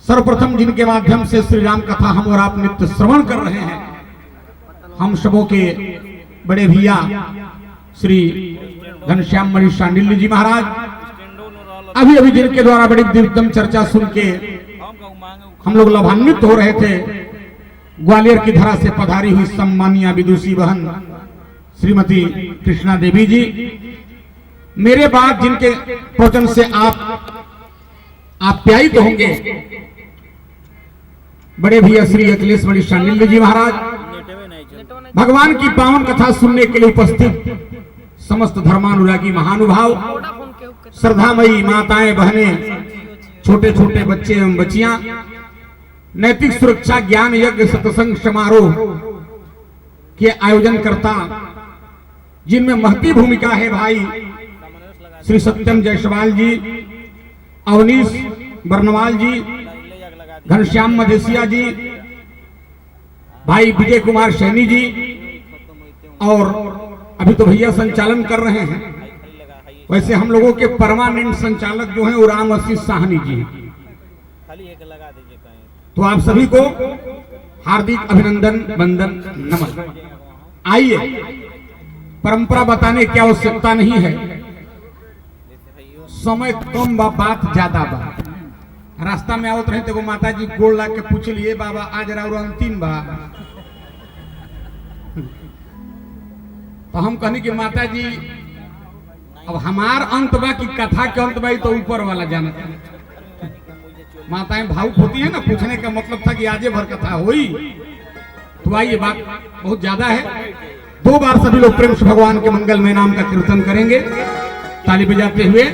सर्वप्रथम जिनके माध्यम से श्री राम कथा हम और आप नित्य श्रवण कर रहे हैं, हम सबों के बड़े भैया श्री घनश्याम मणि शांडिल्य जी महाराज, अभी अभी जिनके द्वारा बड़ी दिव्यतम चर्चा सुन के हम लोग लाभान्वित हो रहे थे। ग्वालियर की धरा से पधारी हुई सम्मानिया विदुषी बहन श्रीमती कृष्णा देवी जी, मेरे बाद जिनके प्रवचन से आप आप्यायित होंगे, बड़े भैया श्री अखिलेश मणि शांडिल्य जी महाराज, भगवान की पावन कथा सुनने के लिए उपस्थित समस्त धर्मानुरागी महानुभाव, श्रद्धामयी माताएं बहनें, छोटे छोटे बच्चे एवं बच्चियां, नैतिक सुरक्षा ज्ञान यज्ञ सत्संग समारोह के आयोजन करता, जिनमें महती भूमिका है भाई श्री सत्यम जायसवाल जी, अवनीश बर्नवाल जी, घनश्याम मदेसिया जी, भाई विजय कुमार सैनी जी, और अभी तो भैया संचालन कर रहे हैं। वैसे हम लोगों के परमानेंट संचालक जो हैं वो राम आशीष साहनी जी हैं। तो आप सभी को हार्दिक अभिनंदन, वंदन, नमन। आइए, परंपरा बताने की आवश्यकता नहीं है, समय कम बा, बात ज्यादा बा। रास्ता में आवत रहे तो माता जी गोड़ ला के पूछ लिए, बाबा आज राउर अंतिम बा। तो हम कहनी कि माता जी अब हमार अंत बा कि कथा के अंत बा, तो ऊपर वाला जानता है। माताएं भावुक होती है ना, पूछने का मतलब था कि आजे भर कथा हुई। तो आइए, बात बहुत ज्यादा है। 2 बार सभी लोग प्रेम से भगवान के मंगल में नाम का कीर्तन करेंगे, ताली बजाते हुए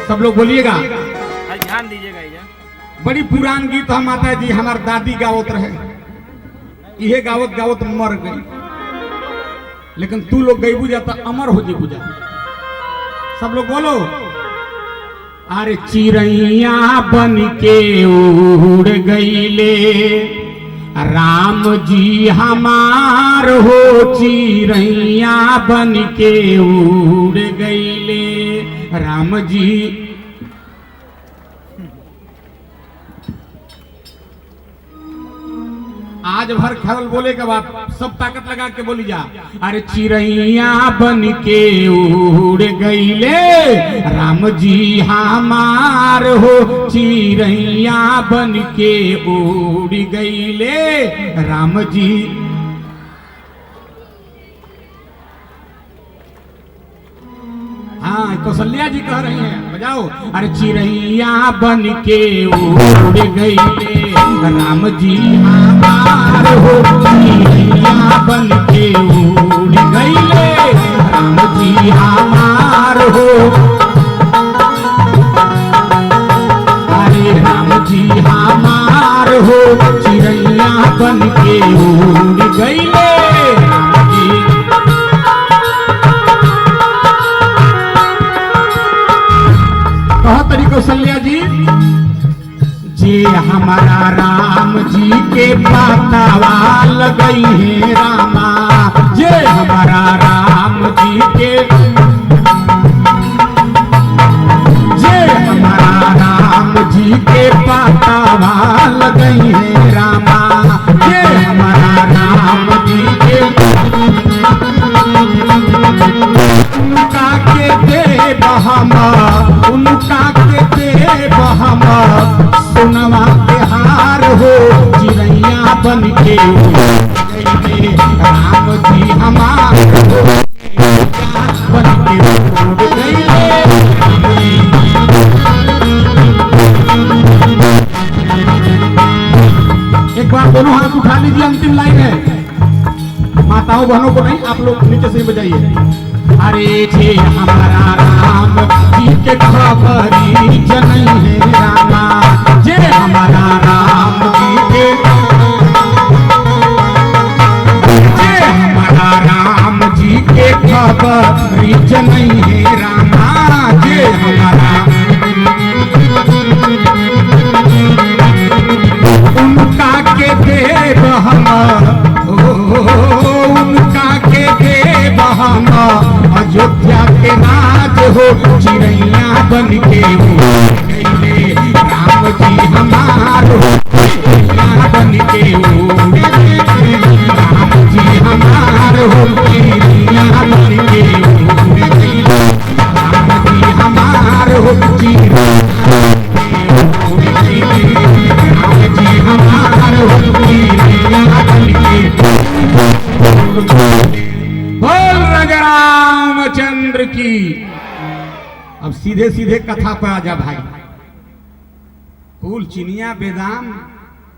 सब लोग बोलिएगा, ध्यान दीजिएगा। बड़ी पुरान गीत हम माता जी हमार दादी गावत रहे, ये गावत गावत मर गई, लेकिन तू लोग गई बुझा तो अमर हो जी बुझा। सब लोग बोलो, अरे चिड़ैया बन के उड़ गईले राम जी हमार हो, चिड़ैया बन के उड़ गईले राम जी। आज भर ख्याल बोले के बाद सब ताकत लगा के बोली जा, अरे चिड़ैया बन के उड़ गईले राम जी हमार हो, चिड़ैया बन के उड़ गईले राम जी। हाँ, कौशल्या जी कह रही हैं, बजाओ। अरे चिड़ैया बन के उड़ गईले राम जी हमार हो, चिड़ैया बन के उड़ गईले राम जी हमार हो। अरे राम जी हमार हो, चिड़ैया बन के उड़ गईले राम जी। कहा तरी कौशल्या जी, जे हमारा राम जी के पातावा लगई है रामा, जे हमारा राम जी के, जे हमारा राम जी के पातावा लगई है रामा, जे हमारा राम जी के, उनका के देव हम, उनका के देव हम सुनवा के हार हो, चिड़ैया बन के गईले राम जी हमार हो, बन के उड़ गईले। एक बार दोनों हाथ उठा लीजिए, अंतिम लाइन है। माताओं बहनों को नहीं, आप लोग नीचे से बजाइए। अरे जे हमारा राम जी के खबरी जनई है रामा, जे हमारा राम जी के, जे हमारा राम जी के खबरी जनई है रामा, जे हमारा, उनका के देव हम, उनका के देव हम, अयोध्या के नाज हो, चिड़ैया बन के उड़ गईले सीधे सीधे कथा पर आ जा भाई। फूल चिनिया बेदाम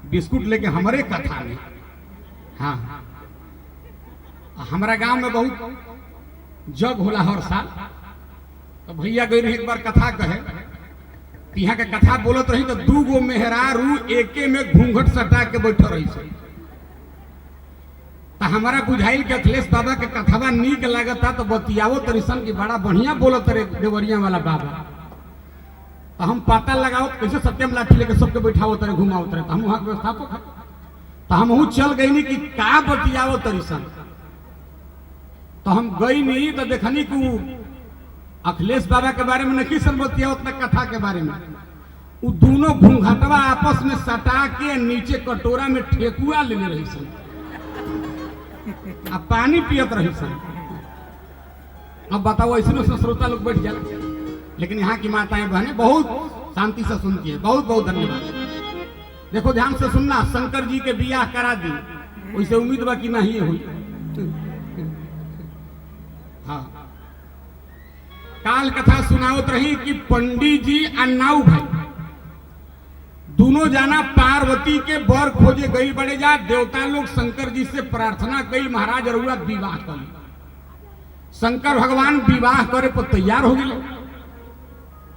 बिस्कुट लेके हमारे कथा में। हाँ, हमारा गांव में बहुत जग होला हर साल। तो भैया गई रही एक बार कथा कहे, यहाँ के कथा बोलत रही तो 2 गो मेहरारू एके में घूंघट सटा के बैठ रही से। तो हमारा बुझाइल के अखिलेश बाबा के कथावा नीक लागता तो बतियावो तरीसन की बड़ा बढ़िया बोलत रहे देवरिया वाला बाबा। तो हम पता लगाओ कैसे सत्यम लाठी लेके सबके बैठावो तरे घुमाओ तरे। तो हम वहां व्यवस्थापक तो हम चल गई नहीं कि का बतियावो तरीसन। तो हम गई नहीं तो देखनी कि अखिलेश बाबा के बारे में नहीं सन बतिया उतना कथा के बारे में। वो दोनों घूंघटवा आपस में सटा के नीचे कटोरा में ठेकुआ लेने रही सन, अब पानी पियत रही सन। अब बताओ ऐसे श्रोता लोग बैठ जाए, लेकिन यहाँ की माताएं बहनें बहुत शांति से सुनती है। बहुत बहुत धन्यवाद। देखो ध्यान से सुनना, शंकर जी के बियाह करा दी, वैसे उम्मीद बा कि नहीं हुई। हाँ, काल कथा सुनावत रही कि पंडित जी अन्नाऊ भाई दोनों जाना पार्वती के बर खोजे गई बड़े जा। देवता लोग शंकर जी से प्रार्थना कई, महाराज रउआ विवाह कर। शंकर भगवान विवाह करे पर तैयार हो गए,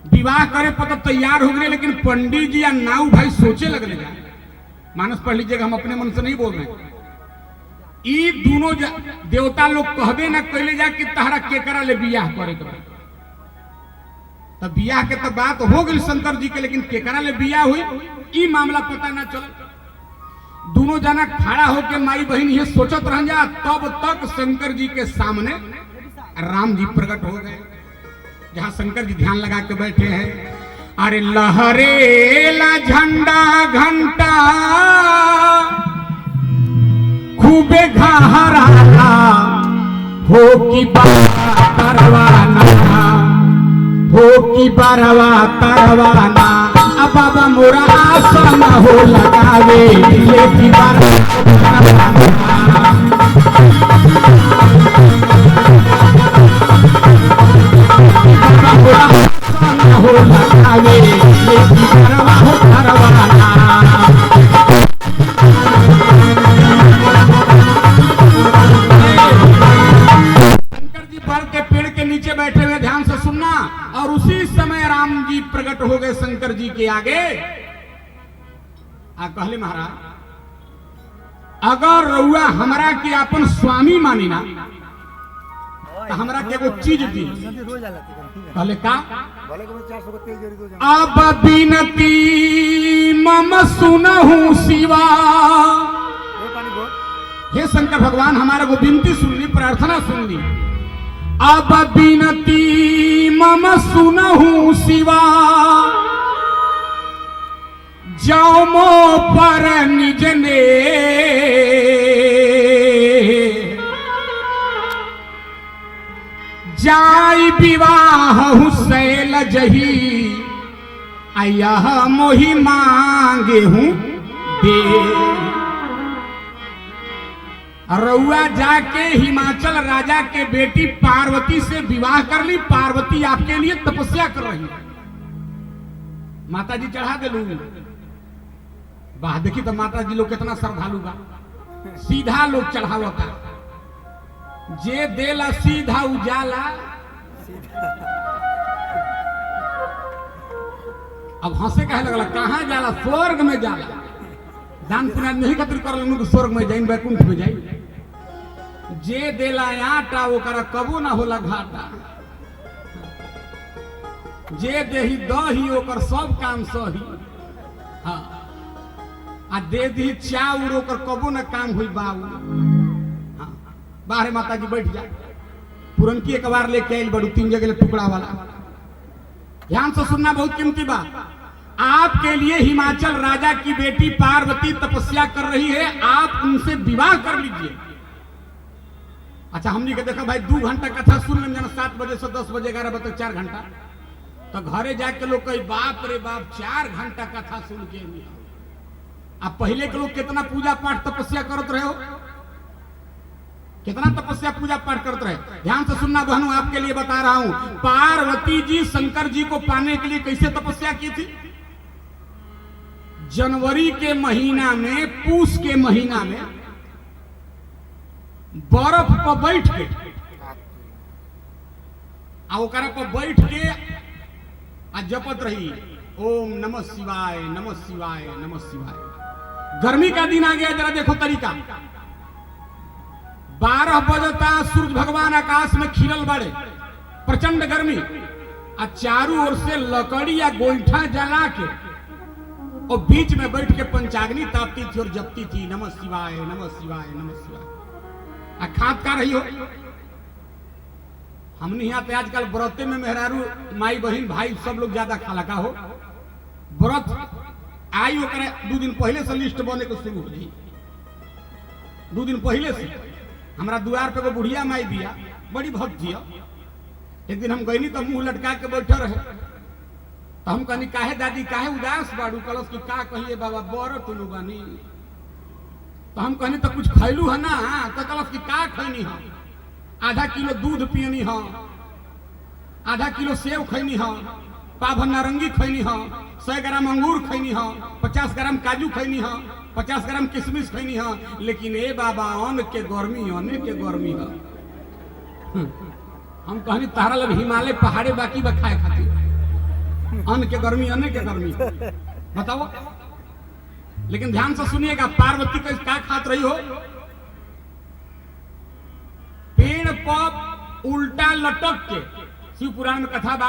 विवाह करे पर तो तैयार हो गए, लेकिन पंडित जी अन्नाऊ भाई सोचे लगले जा। मानस पढ़ लीजिएगा, हम अपने मन से नहीं बोल रहे। ई दोनों देवता लोग कहबे न कैले जा कि तहरा केकरा ले बियाह करे के। तब बियाह के तो बात हो गई शंकर जी के, लेकिन केकरा ले बियाह हुई ई मामला पता ना चल। दोनों जना खड़ा होके माई बहन ये सोचत रह जा। तब तक शंकर जी के सामने राम जी प्रकट हो गए, जहां शंकर जी ध्यान लगा के बैठे हैं। अरे लहरेला झंडा घंटा खूबे घहराला हो की परवाना, हो की बरवा तरवाना। अब बाबा मोरा आसन हो लगावे ले की बरवा मोरा आसन हो लगावे ले की बरवा हो तरवाना। नीचे बैठे हुए ध्यान से सुनना। और उसी समय राम जी प्रकट हो गए शंकर जी के आगे। आ कहले महाराज, अगर रउआ हमरा के अपन स्वामी मानी ना तो हमरा के एगो चीज दी। कहले का? अब बिनती मम सुनहु शिवा। हे शंकर भगवान, हमारा को विनती सुन ली, प्रार्थना सुन ली। अब बिनती मम सुनहु शिवा, जाओ मो पर निज ने। जाई विवाह हुसैल जही, यह मोहि मांगे हूं दे। रउआ जाके हिमाचल राजा के बेटी पार्वती से विवाह कर ली। पार्वती आपके लिए तपस्या कर रही है। माता जी चढ़ा दे लू। वाह, देखी तो माता जी लोग कितना श्रद्धालु बा। सीधा लोग चढ़ावता, जे देला सीधा उजाला। अब हंसे कहे लगला, कहां जाला? स्वर्ग में जाला। दान पुण्य नहीं खातिर कर स्वर्ग में जाइन, वैकुंठ में जाइन। जे देला आटा ओकरा कबो ना होला घाटा। जे देही दही ओकर सब काम सही। हाँ, आ दे दी चाउर ओकर कबो ना काम हुई बाबू। हाँ, बाहर माता जी बैठ जा। पुरनकी एक बार लेके आयल बड़ू 3 जगह टुकड़ा वाला। ध्यान से सुनना, बहुत कीमती बात। आपके लिए हिमाचल राजा की बेटी पार्वती तपस्या कर रही है, आप उनसे विवाह कर लीजिए। अच्छा, हमने के देखा भाई 2 घंटा कथा सुन लें, 7 बजे से 10 बजे 11 बजे तक 4 घंटा। तो घरे जाके लोग कही, बाप रे बाप 4 घंटा कथा सुन के। अब पहले के लोग कितना पूजा पाठ तपस्या करते रहे हो। कितना तपस्या पूजा पाठ करते रहे। ध्यान से सुनना बहनों, आपके लिए बता रहा हूं, पार्वती जी शंकर जी को पाने के लिए कैसे तपस्या की थी। जनवरी के महीना में, पूस के महीना में बर्फ पर बैठ के ओकरा पर बैठ के आ जपत रही, ओम नमः शिवाय नमः शिवाय नमः शिवाय। गर्मी का दिन आ गया, जरा देखो तरीका। 12 बजता, सूरज भगवान आकाश में खिलल बड़े, प्रचंड गर्मी, आ चारों ओर से लकड़ी या गोईठा जला के और बीच में बैठ के पंचाग्नि तापती थी और जपती थी, नमः शिवाय नमः शिवाय नमः शिवाय। आ खात का रही हो। हमने यहाँ पे आजकल व्रते में मेहरारू माई बहन भाई सब लोग ज्यादा खाला का हो। व्रत आई ओकरे 2 दिन पहले से लिस्ट बने को शुरू हो जी। 2 दिन पहले से हमारा द्वार पे वो बुढ़िया माई बिया, बड़ी भक्त थी। एक दिन हम गईनी तो मुंह लटका के बैठे रहे, तो हम कहनी काहे दादी काहे उदास बाड़ू, कलश की का कहिए बाबा बर तुलू बानी। तो हम कहनी तो कुछ खैलू है ना, तो कलश की का खैनी है। आधा किलो दूध पियनी है, आधा किलो सेव खैनी है, पाव नारंगी खैनी है, 100 ग्राम अंगूर खैनी है, 50 ग्राम काजू खैनी है, 50 ग्राम किशमिश खैनी है। लेकिन ए बाबा अन्न के गर्मी, अन्न के गर्मी है। हम कहनी तारा लग हिमालय पहाड़े बाकी बखाए खातिर, अन्न के गर्मी, अन्न के गर्मी बताओ। लेकिन ध्यान से सुनिएगा, पार्वती का क्या खात रही हो। पेड़ पर उल्टा लटक के, शिव पुराण में कथा बा,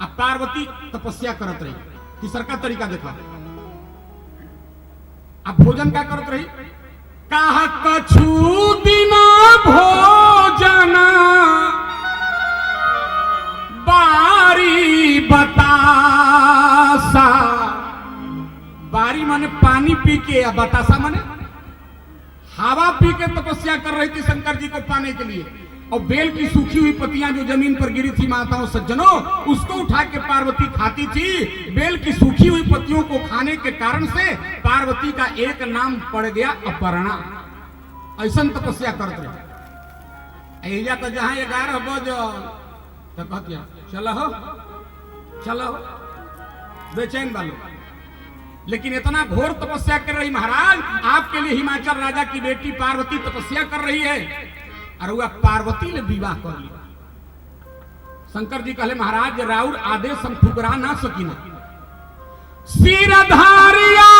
अब पार्वती तपस्या करत रही। तीसर का तरीका देखो, अब भोजन क्या करत रही। कहा कछु दिना भोजन बारी बतासा। बारी माने पानी पी के, बतासा माने हवा पी के तपस्या कर रही थी शंकर जी को पाने के लिए। और बेल की सूखी हुई पत्तियां जो जमीन पर गिरी थी माताओं सज्जनों, उसको उठा के पार्वती खाती थी। बेल की सूखी हुई पत्तियों को खाने के कारण से पार्वती का एक नाम पड़ गया अपर्णा। ऐसा तपस्या करते रहे। एजा तो जहां 11 बज तो कहती चलो हो, चलो हो, बेचैन वालों। लेकिन इतना घोर तपस्या कर रही महाराज, आपके लिए हिमाचल राजा की बेटी पार्वती तपस्या कर रही है, और वह पार्वती ने विवाह कर लिया। शंकर जी कहले महाराज राउर आदेश हम ठुकरा ना सकिना। सिरधारिया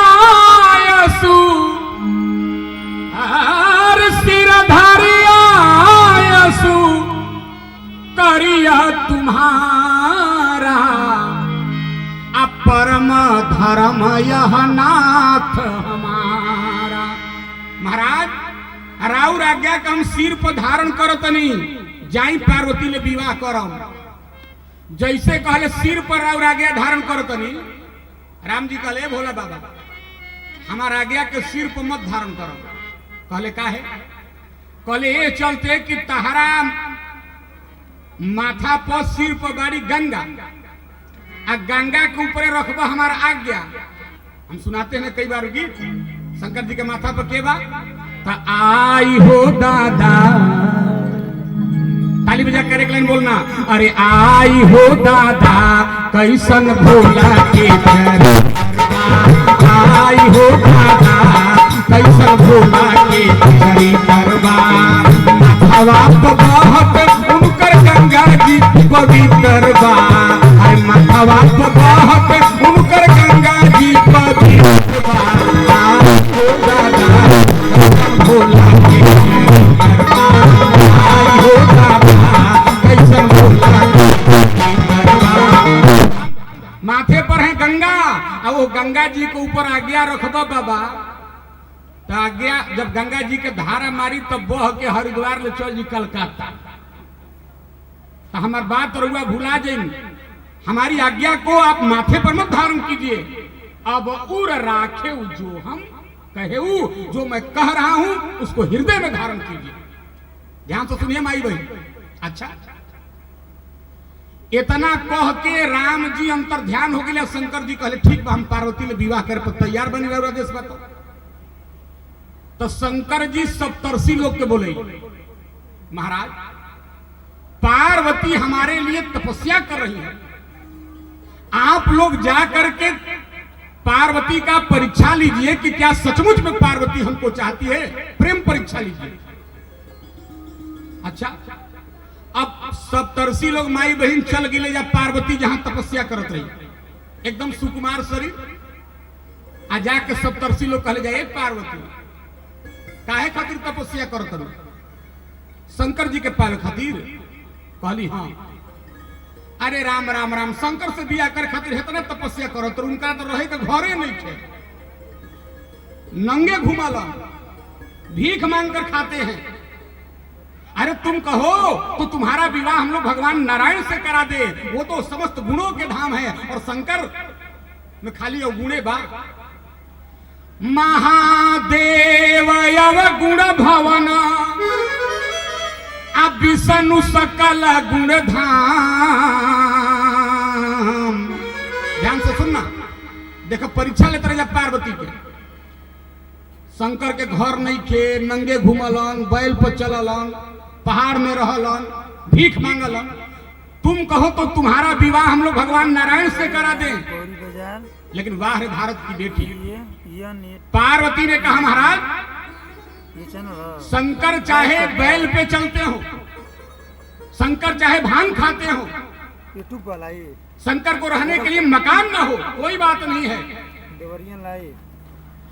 यसु हर सिरधारिया यसु करिया तुम्हारा, परम धर्म यह नाथ हमारा। महाराज राउर आज्ञा का हम सिर पर धारण करो तनी, जाई पार्वती ले विवाह करम। जैसे कहले सिर पर राउर आज्ञा धारण करो तनी, राम जी कहले भोला बाबा हमारा आज्ञा के सिर पर मत धारण करो। कहले काहे? कहले ये चलते कि तहरा माथा पर सिर पर बाड़ी गंगा, आ गंगा के ऊपर रखबा हमारा आज्ञा। हम सुनाते हैं कई बार गीत, शंकर जी के माथा पर के बा ता आई हो दादा, ताली बजा कर एक लाइन बोलना, अरे आई हो दादा कैसन भोला के दरबार, आई हो दादा कैसन भोला के दरबार। हवा बहत उनकर गंगा जी पवित्र बा, हवा बहत उनकर गंगा जी पवित्र बा। भोला के आई हो दादा कैसन भोला माथे पर है गंगा, और वो गंगा जी के ऊपर आज्ञा रखबा बाबा, तो आज्ञा जब गंगा जी के धारा मारी तब बह के हरिद्वार ले चल जी कलकत्ता। तो हमार बात रुआ भुला जाए, हमारी आज्ञा को आप माथे पर मत धारण कीजिए। अब उर राखे जो हम कहे, जो मैं कह रहा हूं उसको हृदय में धारण कीजिए। ध्यान से सुनिए माई बहन। अच्छा, इतना कह के राम जी अंतर ध्यान हो गया। शंकर जी कहले ठीक बा, हम पार्वती ले विवाह करे पर तैयार बनी रहो। देश बात तो शंकर जी 87 लोग के बोले, महाराज पार्वती हमारे लिए तपस्या कर रही है, आप लोग जा करके पार्वती का परीक्षा लीजिए कि क्या सचमुच में पार्वती हमको चाहती है, प्रेम परीक्षा लीजिए। अच्छा, अब सप्तर्षि लोग माई बहन चल गिले जा पार्वती जहां तपस्या करत रही, एकदम सुकुमार शरीर, आ जाके सप्तर्षि लोग कहले जाए पार्वती काहे खातिर तपस्या करत रही? शंकर जी के पावे खातिर? कहली हाँ। अरे राम राम राम, शंकर से बिया कर खातिर इतना तपस्या करत रही, उनका तो रहे के घरे नहीं थे, नंगे घुमाला, भीख मांग कर खाते हैं। अरे तुम कहो तो तुम्हारा विवाह हम लोग भगवान नारायण से करा दे, वो तो समस्त गुणों के धाम है, और शंकर में खाली गुणे बा। महादेव गुण भवन विष्णु सकल गुण धाम। ध्यान से सुनना, देखो परीक्षा लेते रहे पार्वती के। शंकर के घर नहीं खे, नंगे घूमलन, बैल पर चललन, पहाड़ में रहलन, भीख मांगलन। तुम कहो तो तुम्हारा विवाह हम लोग भगवान नारायण से करा दें, लेकिन वाह रे भारत की बेटी, पार्वती ने कहा महाराज शंकर चाहे बैल पे चलते हो, शंकर चाहे भांग खाते हो, शंकर को रहने के लिए मकान ना हो, कोई बात नहीं है।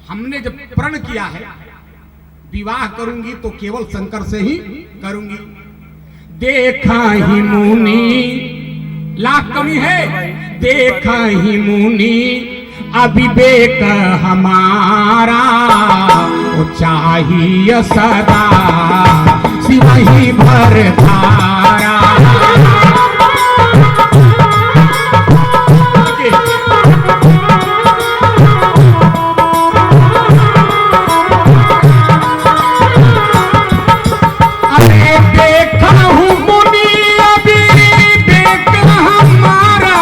हमने जब प्रण किया है विवाह करूंगी तो केवल शंकर से ही करूंगी। देखा ही मुनि, लाख कमी है, देखा ही मुनि अविवेक हमारा, वो चाहिए सदा शिव ही भर धारा। अरे देखा हूँ मुनि अविवेक हमारा,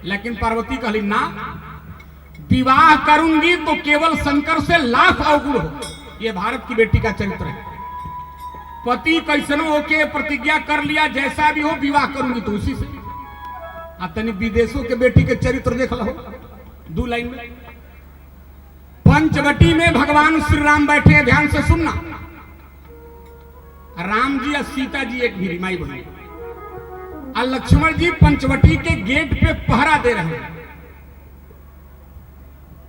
लेकिन पार्वती कहली ना, विवाह करूंगी तो केवल शंकर से लाख अवगुण हो। ये भारत की बेटी का चरित्र है। पति कैसनो होके प्रतिज्ञा कर लिया, जैसा भी हो विवाह करूंगी तो उसी से। अब तनी विदेशों के बेटी के चरित्र देख लो, 2 लाइन में। पंचवटी में भगवान श्री राम बैठे हैं, ध्यान से सुनना। राम जी और सीता जी एक भी माई बहन, और लक्ष्मण जी पंचवटी के गेट पे पहरा दे रहे हैं।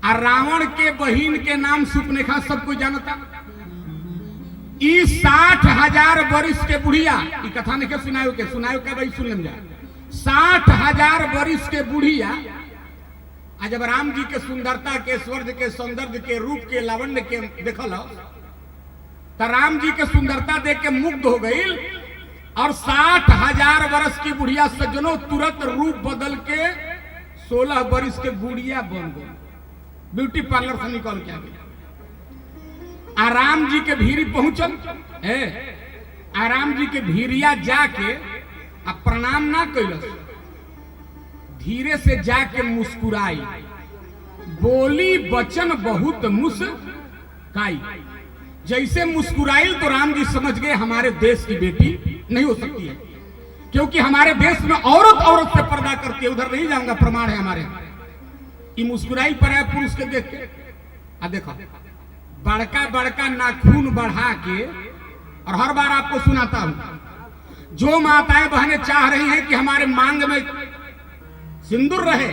और रावण के बहिन के नाम सुपनेखा सब कोई जानता। 60,000 वर्ष के बुढ़िया, ये कथा नहीं सुनायो के भाई सुन लें जा। 60,000 वर्ष के बुढ़िया आज जब राम जी के सुंदरता के, ऐश्वर्य के, सौंदर्य के, रूप के, लावण्य के देखल तो राम जी के सुंदरता देख के मुग्ध हो गई। और 60,000 वर्ष की बुढ़िया सज्जनों तुरंत रूप बदल के 16 वर्ष के बुढ़िया बन गई, ब्यूटी पार्लर से निकल के आ गई। आराम जी के भीरी पहुंचल, आराम जी के भीरिया जाके अब प्रणाम ना कैलस, धीरे से जाके मुस्कुराई, बोली वचन बहुत मुस्काई। जैसे मुस्कुराई तो राम जी समझ गए हमारे देश की बेटी नहीं हो सकती है, क्योंकि हमारे देश में औरत औरत से पर्दा करती है। उधर नहीं जाऊंगा, प्रमाण है हमारे। ये मुस्कुराई पर है पुरुष के देख के। आ देखो बड़का बड़का नाखून बढ़ा के, और हर बार आपको सुनाता हूं, जो माताएं बहनें चाह रही हैं कि हमारे मांग में सिंदूर रहे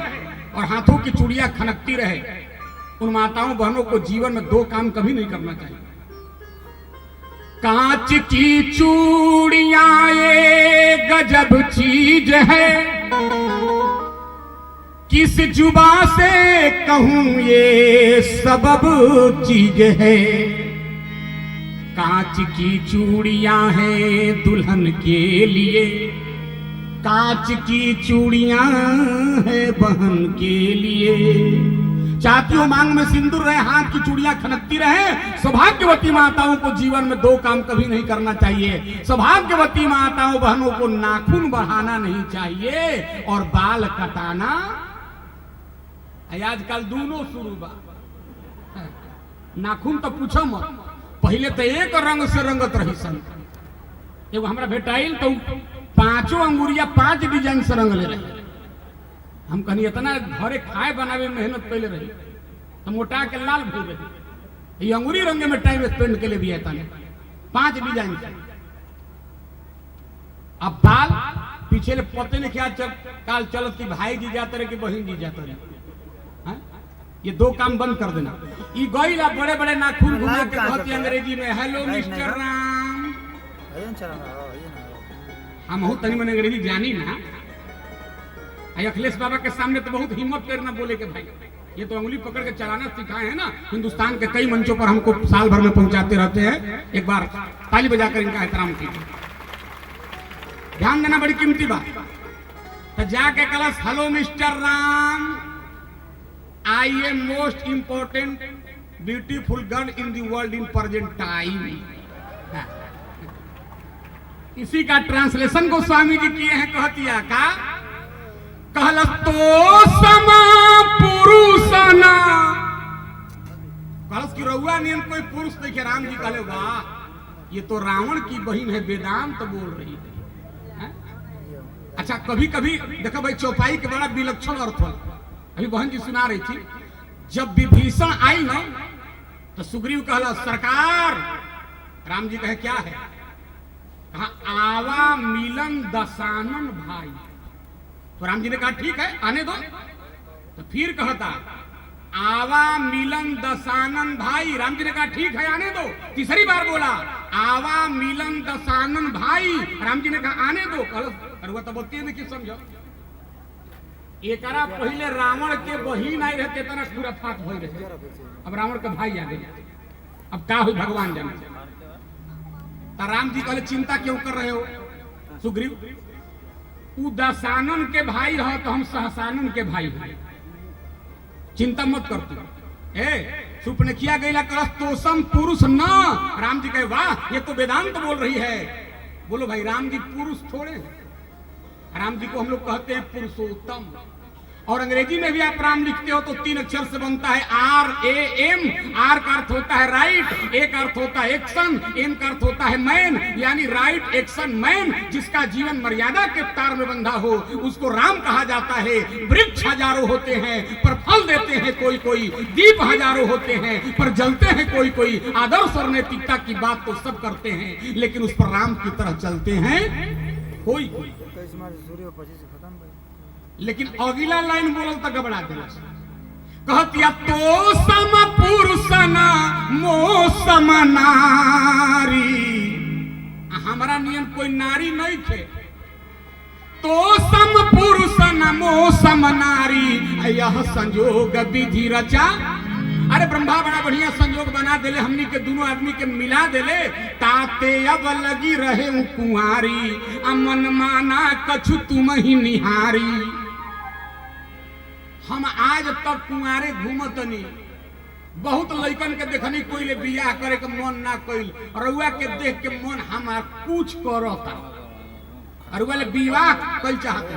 और हाथों की चूड़ियां खनकती रहे, उन माताओं बहनों को जीवन में 2 काम कभी नहीं करना चाहिए। कांच की चूड़ियां ये गजब चीज है, किस जुबा से कहूं ये सबब चीज है। कांच की चूड़ियां हैं दुल्हन के लिए, कांच की चूड़ियां हैं बहन के लिए, चाहती हो मांग में सिंदूर रहे, हाथ की चूड़ियां खनकती रहे। सौभाग्यवती माताओं को जीवन में 2 काम कभी नहीं करना चाहिए। सौभाग्यवती माताओं बहनों को नाखून बढ़ाना नहीं चाहिए और बाल कटाना। आजकल दोनों शुरू बा। नाखून तो पूछो मत, पहले तो एक रंग से रंगत रही सन। एगो हमरा भेटाइल तो 5 अंगुरिया 5 डिजाइन से रंग ले रहे। हम कहीं इतना घरे खाए बनावे मेहनत पहले रही तो मोटा के लाल भूल रही। ये अंगूरी रंगे में टाइम स्पेंड के लिए भी आता है 5 डिजाइन से। अब बाल पीछे ले पते ने क्या काल चलत की भाई जी जाते रहे कि बहन जी जाते रहे। ये 2 काम बंद कर देना। ई गईला बड़े बड़े नाखून घुमा के कहती अंग्रेजी में हेलो मिस्टर राम। हम हो तनी मन अंग्रेजी जानी ना। अखिलेश बाबा के सामने तो बहुत हिम्मत करना बोले के भाई ये तो उंगली पकड़ के चलाना सिखाए हैं ना। हिंदुस्तान के कई मंचों पर हमको साल भर में पहुंचाते रहते हैं। एक बार ताली बजाकर इनका एहतराम कीजिए। ध्यान देना बड़ी कीमती बात। तो जाके कलश hello mister Ram, I am most important beautiful girl in the world in present time. इसी का ट्रांसलेशन गोस्वामी जी किए हैं। कहतिया का कहल तो समा पुरुषना कहलस की रउआ नियन कोई पुरुष देखे। राम जी कहले वाह ये तो रावण की बहन है, वेदांत तो बोल रही है। अच्छा कभी कभी देखो भाई चौपाई के बड़ा विलक्षण अर्थ हो। अभी बहन जी सुना रही थी जब विभीषण आई ना तो सुग्रीव कहला सरकार। राम जी कहे क्या है? कहा आवा मिलन दशानन भाई। तो राम जी ने कहा ठीक है आने दो। तो फिर कहता आवा मिलन दशानन भाई। राम जी ने कहा ठीक है आने दो। तीसरी बार बोला आवा मिलन दशानन भाई। राम जी ने कहा आने दो। अरे तो बोलती है कि समझो एकरा पहले रावण के बहिन आई रहते तना पूरा फाट हो रहे। अब रावण के भाई आ गए। अब क्या हुई भगवान जाने। तो राम जी कहले चिंता क्यों कर रहे हो सुग्रीव? उ दशानन के भाई हो तो हम सहसानन के भाई हैं। चिंता मत कर तू। चुप ने किया गईला करस तोसम पुरुष न। राम जी कहे वाह ये तो वेदांत बोल रही है। बोलो भाई राम जी पुरुष थोड़े हैं। राम जी को हम लोग कहते हैं पुरुषोत्तम। और अंग्रेजी में भी आप राम लिखते हो तो 3 अक्षर से बनता है RAM। आर का अर्थ होता है राइट, ए का अर्थ होता है एक्शन, एम का अर्थ होता है मैन, यानी राइट एक्शन मैन। जिसका जीवन मर्यादा के तार में बंधा हो उसको राम कहा जाता है। वृक्ष हजारों होते हैं पर फल देते हैं कोई कोई, दीप हजारों होते हैं पर जलते हैं कोई कोई। आदर्श और नैतिकता की बात तो सब करते हैं लेकिन उस पर राम की तरह चलते हैं कोई कोई। लेकिन अगला लाइन बोलल तो गबड़ा दिला। कहतिया तो सम पुरुषना मो सम नारी। हमारा नियम कोई नारी नहीं थे। तो सम पुरुषना मो सम नारी यह संयोग विधि रचा। अरे ब्रह्मा बड़ा बढ़िया संयोग बना देले हमनी के दोनों आदमी के मिला देले। ताते अब लगी रहे कुंवारी अमन माना कछु तुम ही निहारी। हम आज तक कुंवारे घूमतनी बहुत लइकन के देखनी कोई ले बियाह करे के मन ना कइल। रउआ के देख के मन हमार कुछ करता। रउआ ले विवाह कइल चाहते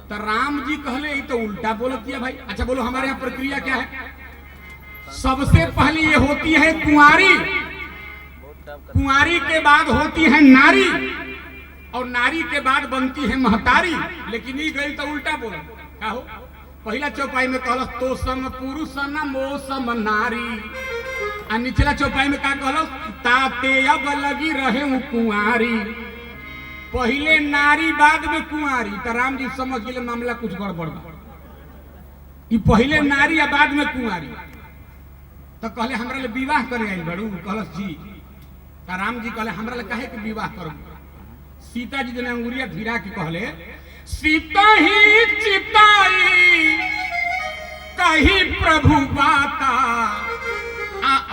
तो राम जी कहले ये तो उल्टा बोलती है भाई। अच्छा बोलो हमारे यहाँ प्रक्रिया क्या है? सबसे पहले ये होती है कुंवारी, कुंवारी के बाद होती है नारी और नारी के बाद बनती है महतारी। लेकिन ये गई तो उल्टा बोला। क्या हो? पहला चौपाई में कहल तो सम पुरुष न मो सम नारी और निचला चौपाई में क्या कहल ताते अब लगी रहे कुंवारी। पहले नारी बाद में कुंवारी। तो राम जी समझ गए मामला कुछ गड़बड़ बा। पहले नारी या बाद में कुंवारी। तो कहले हमरा ले विवाह करे आई बड़ू। कहलस जी। तो राम जी कहले हमरा ले काहे के विवाह करू? सीता जी ने अंगुरिया धीरा के कहले सीता ही चिताई कही प्रभु बाता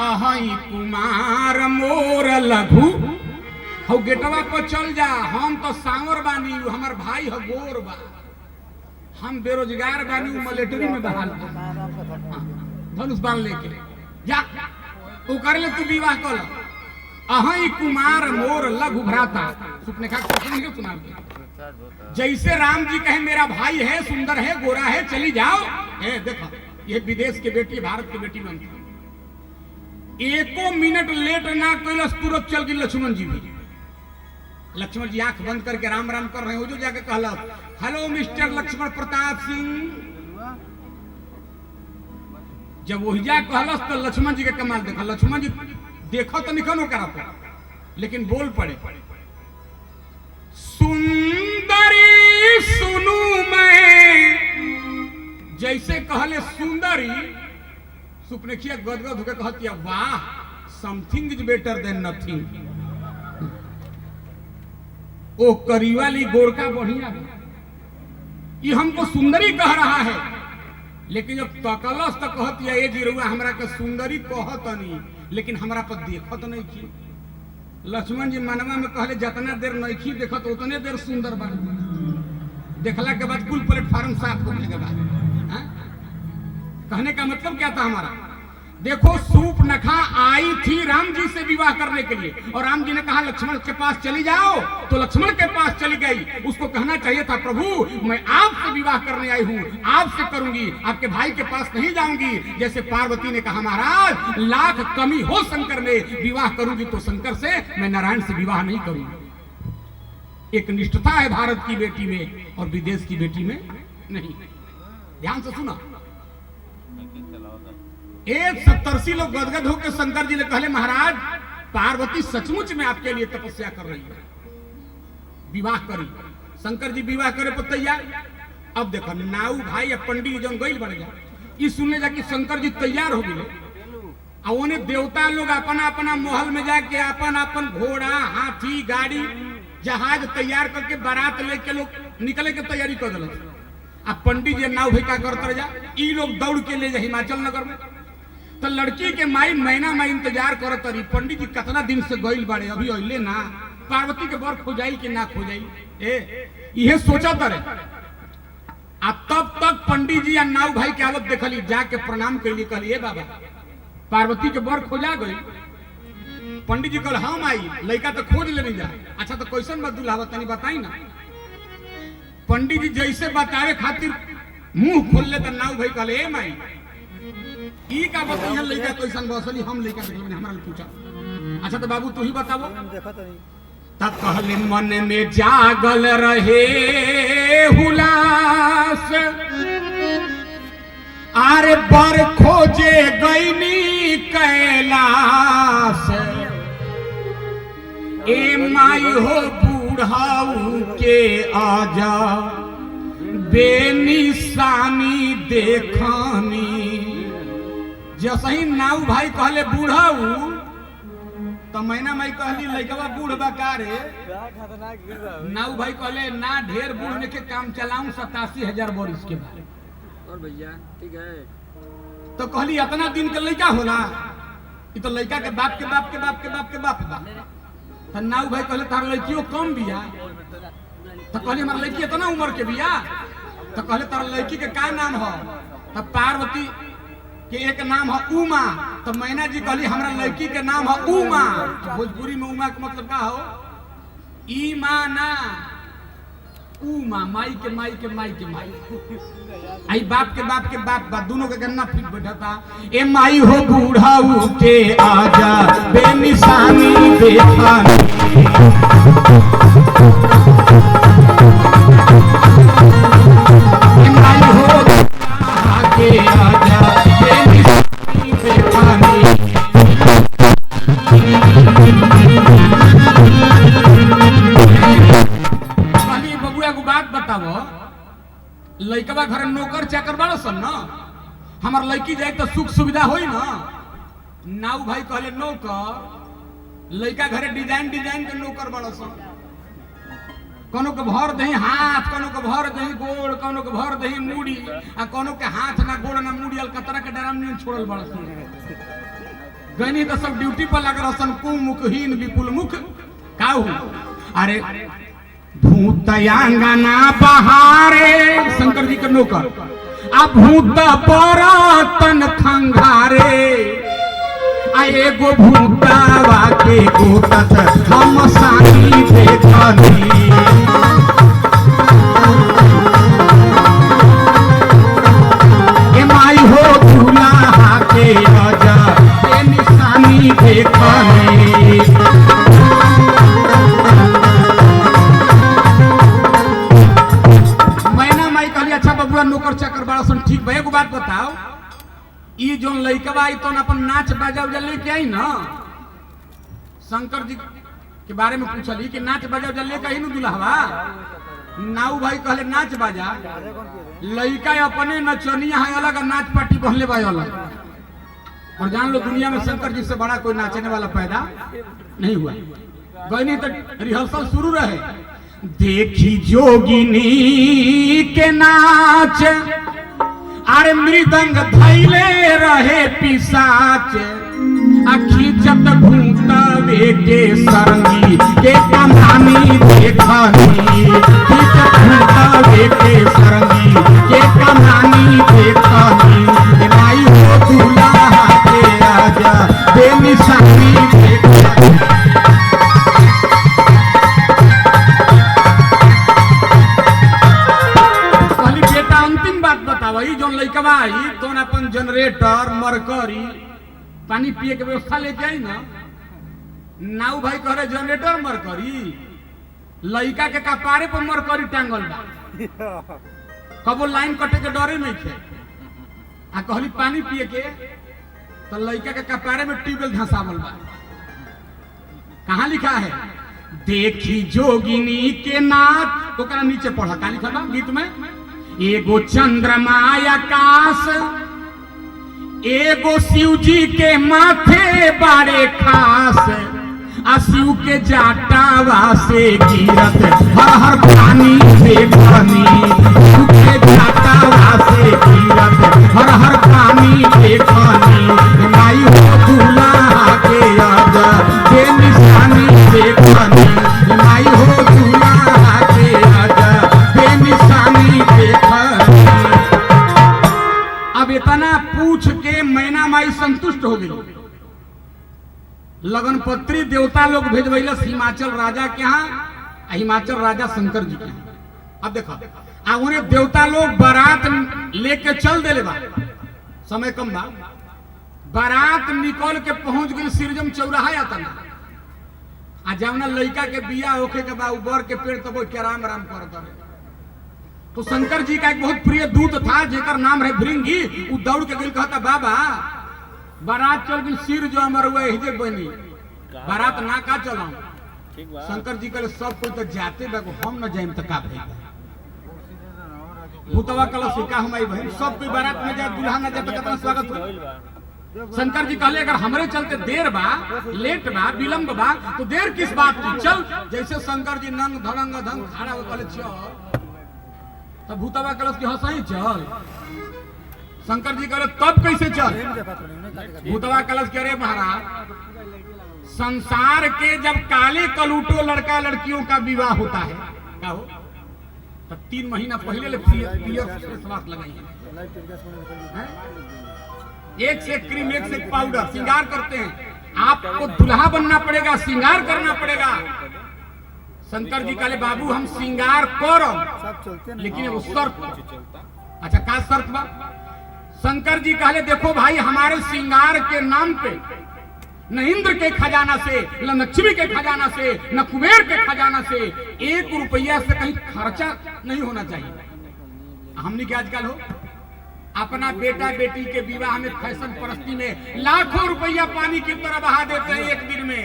अहि कुमार मोर लघु। हो गेटवा पर चल जा हम तो सांवर बानी हमार भाई ह गोर बा। हम बेरोजगार बानी, मिलिट्री में बहाल धनुष बाण लेके जा तू कर ले, तू विवाह कर। अहई कुमार मोर लघु भ्राता सुपने खा सुना। जैसे राम जी कहे मेरा भाई है, सुंदर है, गोरा है, चली जाओ। देखो ये विदेश के बेटी भारत की बेटी बनती, एको मिनट लेट ना कैलस, तुरंत चल गई लक्ष्मण जी भी। लक्ष्मण जी आंख बंद करके राम राम कर रहे हो, जो जाके कहला हेलो मिस्टर लक्ष्मण प्रताप सिंह। जब वही जा कहलस तो लक्ष्मण जी के कमाल देखा। लक्ष्मण जी देखो तो निकल करा, लेकिन बोल पड़े सुंदरी सुनू मैं। जैसे कहले सुंदरी, सुपनेखिया गदगद होकर कहती वाह, something is better than nothing. ओ करीवाली गोरका बढ़िया, ये हमको सुंदरी कह रहा है। लेकिन जब तकलस तो कहती है ये जिरुआ हमरा के सुंदरी कहत नहीं, लेकिन हमरा पर देखत नहीं की। लक्ष्मण जी मनवा में कहले जितना देर नहीं देखत उतने देर सुंदर बन। देखला के बाद कुल प्लेटफार्म साफ होने के बाद कहने का मतलब क्या था हमारा, देखो सूर्पनखा आई थी राम जी से विवाह करने के लिए, और राम जी ने कहा लक्ष्मण के पास चली जाओ, तो लक्ष्मण के पास चली गई। उसको कहना चाहिए था प्रभु मैं आपसे विवाह करने आई हूँ, आपसे करूंगी, आपके भाई के पास नहीं जाऊंगी। जैसे पार्वती ने कहा महाराज लाख कमी हो शंकर में, विवाह करूंगी तो शंकर से, मैं नारायण से विवाह नहीं करूंगी। एक निष्ठता है भारत की बेटी में और विदेश की बेटी में नहीं। ध्यान से सुना। 170 लोग गदगद होकर शंकर जी ने कहले महाराज पार्वती सचमुच में आपके लिए तपस्या कर रही है, विवाह करी। शंकर जी विवाह करे पर तैयार। अब देखो नाऊ भाई पंडित जन गई बढ़ गया, ये सुनने जाके शंकर जी तैयार हो गए, और उन्हें देवता लोग अपना अपना महल में जाके अपन अपन घोड़ा हाथी गाड़ी जहाज तैयार करके बारात लेके लोग निकले के तैयारी कर दिल। अब पंडित जी नाव भाई का करते जा, ई लोग दौड़ के ले जा हिमाचल नगर में। तो लड़की के माई महीना में इंतजार करत रही, पंडित जी कितना दिन से गइल बाड़े अभी अइले ना, पार्वती के बर खोजाई कि ना खोजाई, यह सोचा तरे। आ तब तक पंडित जी या नाव भाई के हालत देखली, जाके प्रणाम कैली, कहली ए बाबा पार्वती के बर खोजा गई। पंडित जी कहल हम आई, लड़का तो खोज लेने जा। अच्छा तो कैसन बा दुल्हा तनी बताई ना। पंडित जी जैसे बतावे खातिर मुंह खोल ले तो नाव भाई कहले ए माई ई का बताइए लड़का कैसन बसली, हम लड़का देखले हमरा ले पूछा। अच्छा तो बाबू तू ही बताबो। तब कहले मन में जागल रहे हुलास, आरे बर खोजे गईनी कैलाश। ए माई हो बूढ़ाऊ के आजा, बेनिशानी देखानी। जैसे ही नाऊ भाई कहले बूढ़ाऊ, तो मैना माई कहली लड़कवा बूढ़ बा का रे। नाऊ भाई कहले ना ढेर बूढ़ ने के काम चलाऊं, 87,000 वर्ष के बाद। और भैया ठीक है। तो कहली इतना दिन के लड़का होला, ये तो लड़का के बाप के बाप के बाप के बाप के बाप बा। तो नाऊ भाई कहले तार लड़कियों कम बिया। तो कहली हमार लड़की इतना उम्र के बिया। तो कहले तार लड़की के का नाम हो। तो पार्वती के एक नाम है उमा। तो मैना जी कहली हमरा लड़की के नाम है उमा। भोजपुरी में उमा का मतलब का हो, ईमा ना उमा, माई के माई के माई के माई। आई बाप के बाप के बाप बा, दोनों के गन्ना फिट बैठा। ए माई हो बूढ़ाऊ के आजा, बेनिशानी देखानी। ए माई हो के आजा, बेनिशानी देखानी। बबुआ को बात बताओ, लड़कवा घर नौकर चाकर बड़ा सन ना, हमार लड़की जाए तो सुख सुविधा होई ना। नाऊ भाई कहले नौकर, लड़का घरे डिजाइन डिजाइन के नौकर बड़ा सन। कोनो के भर दही हाथ, कोनो के भर दही गोड़, कोनो के भर दही मूड़ी, आ कोनो के हाथ ना गोड़ ना मूड़ी अलकतरा के डराम नहीं छोड़ल बड़ा सन। गनी तो सब ड्यूटी पर लग रहा सन, कुमुखहीन विपुल मुख काहू। अरे भूतयांगना बहारे शंकर जी के नौकर आ भूत पर तन खंगारे आ एगो भूतावा के गोतत हम सानी देखनी ए माई हो दूल्हा के अजा ए निशानी देखनी नौकर चाकर बड़ा सन ठीक भाई एगो बात बताओ ई जोन लइकवा आई तो अपन नाच बाजा उजा लेके आई ना शंकर जी के बारे में पूछली कि नाच बाजा उजा लेके आई ना दुल्हवा नाऊ भाई कहले नाच बाजा लइका अपने नचनिया है अलग नाच पार्टी बहले भाई अलग और जान लो दुनिया में शंकर जी से बड़ा कोई नाचने वाला पैदा नहीं हुआ गई तो रिहर्सल शुरू रहे देखी जोगिनी के नाच अरे मृदंग धैले रहे पिसाच खींचत भूतवे के सरंगी के कमानी देखनी खींचत भूतवे के सरंगी के कमानी देखनी माई हो दूल्हा के राजा बेनिशानी देखनी वही जो लइकवा आई तो अपन जनरेटर मरकरी पानी पिए के व्यवस्था लेके आई ना नाऊ भाई कह रहे जनरेटर मरकरी लइका के कपारे पर मरकरी टांगल बा कबो लाइन कटे के डरे नहीं थे आ कहली पानी पिए के तो लइका के कपारे में ट्यूबवेल धंसावल बा कहां लिखा है देखी जोगिनी के नाच ओकरा नीचे पढ़ा का लिखा बा गीत में एगो चंद्रमा आकाश एगो शिव जी के माथे बारे खास आ शिव के जाटावा से गिरत हर हर पानी देखनी शिव के जाटावा से गिरत हर हर पानी देखनी माई हो दूल्हा के आजा बेनिशानी देखनी माई हो दूल्हा के आजा बेनिशानी देखनी। अब इतना पूछ के मैना माई संतुष्ट हो गई लगन पत्री देवता लोग भेजवैल हिमाचल राजा के यहाँ हिमाचल राजा शंकर जी के यहाँ। अब देखो उन्हें देवता लोग बारात लेके चल देले बा समय कम बा बारात निकल के पहुंच गई सिरजम चौराहा या तना आ जवना लड़का के बिया होके के बा बर के पेड़ तब के राम राम करत रहे। तो शंकर जी का एक बहुत प्रिय दूत था जेकर नाम है भृंगी वो दौड़ के गई कहता बाबा बारात चल गई सिर जो अमर हुआ हिजे बनी बारात ना का चलाऊं शंकर जी कहले सब कोई तो जाते बागो हम न जाइम त का भई भूतवा कल सिक्का हमारी बहन सब कोई बारात में जाए दुल्हा ना जाए तो कितना स्वागत हो। शंकर जी कहले अगर हमरे चलते देर बा लेट बा विलंब बा तो देर किस बात की चल। जैसे शंकर जी नंग धड़ंग धंग खड़ा हो कहले चल तो भूतवा कलश की हंसाई चल। शंकर जी कहले तब कैसे चल। भूतवा कलश कह रहे महाराज संसार के जब काले कलूटो लड़का लड़कियों का विवाह होता है क्या हो तो 3 महीना पहले पियर फेसवाश लगाई है एक से एक क्रीम एक से एक पाउडर श्रृंगार करते हैं। आपको दुल्हा बनना पड़ेगा श्रृंगार करना पड़ेगा। शंकर जी कहले बाबू हम श्रृंगार करो लेकिन वो शर्त अच्छा का शर्त बा। शंकर जी कहले देखो भाई हमारे श्रृंगार के नाम पे न इंद्र के खजाना से न लक्ष्मी के खजाना से न कुबेर के खजाना से 1 रुपया से कहीं खर्चा नहीं होना चाहिए। हमने क्या आजकल हो अपना बेटा बेटी के विवाह में फैशन परस्ती में लाखों रुपया पानी की तरह बहा देते हैं एक दिन में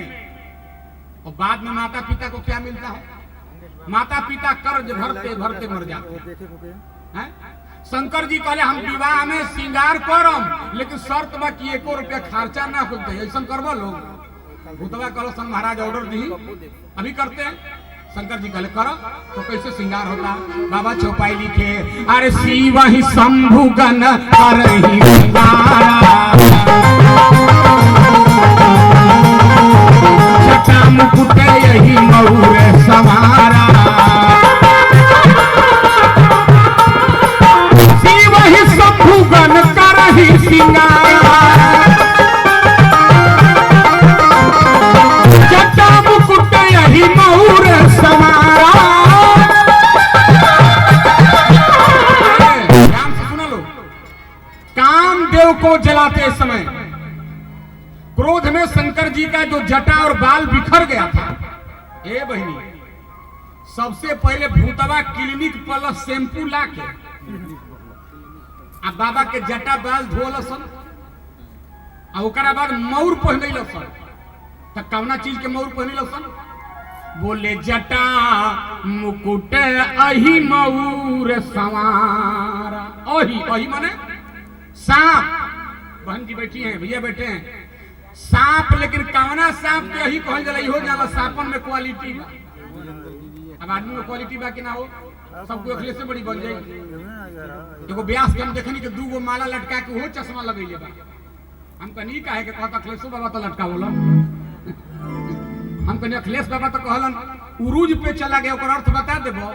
और बाद में माता पिता को क्या मिलता है माता पिता कर्ज भरते भरते मर जाते हैं। शंकर जी कहले हम विवाह में श्रृंगार करम लेकिन शर्त बा कि 1 रुपया खर्चा ना होते ऐसा करबो लोग। भूतवा कहलो महाराज ऑर्डर दी अभी करते हैं। शंकर जी कहले करो तो कैसे श्रृंगार होता बाबा चौपाई लिखे अरे शिव ही शंभु गण करहि छटा मुकुट यही मऊर सवारा को जलाते समय क्रोध में शंकर जी का जो जटा और बाल बिखर गया था, ए बहनी, सबसे पहले भूतवा क्लिनिक प्लस शैम्पू ला के आ बाबा के जटा बाल धोल सन, आ ओकरा बाद मौर पहनल सन। तो कौना चीज के मौर पहनल सन? बोले जटा मुकुट अही मऊर सवारा। अही अही माने सांप। बहन जी बैठी हैं, भैया बैठे हैं। सांप, लेकिन कवना सांप के अही कहल जाला? इहो जाला सांपन में क्वालिटी बा। अब आदमी में क्वालिटी बा कि ना हो? सबको अखले से बड़ी बन जाए। एगो ब्यास के हम देखनी कि 2 गो माला लटका के वो चश्मा लगैले बा। हम कनी काहे के कहता अखलेशो बाबा तो लटका बोला। हम कनी अखिलेश बाबा तो कहलन उरूज पे चला गया, ओकर अर्थ बता देबो?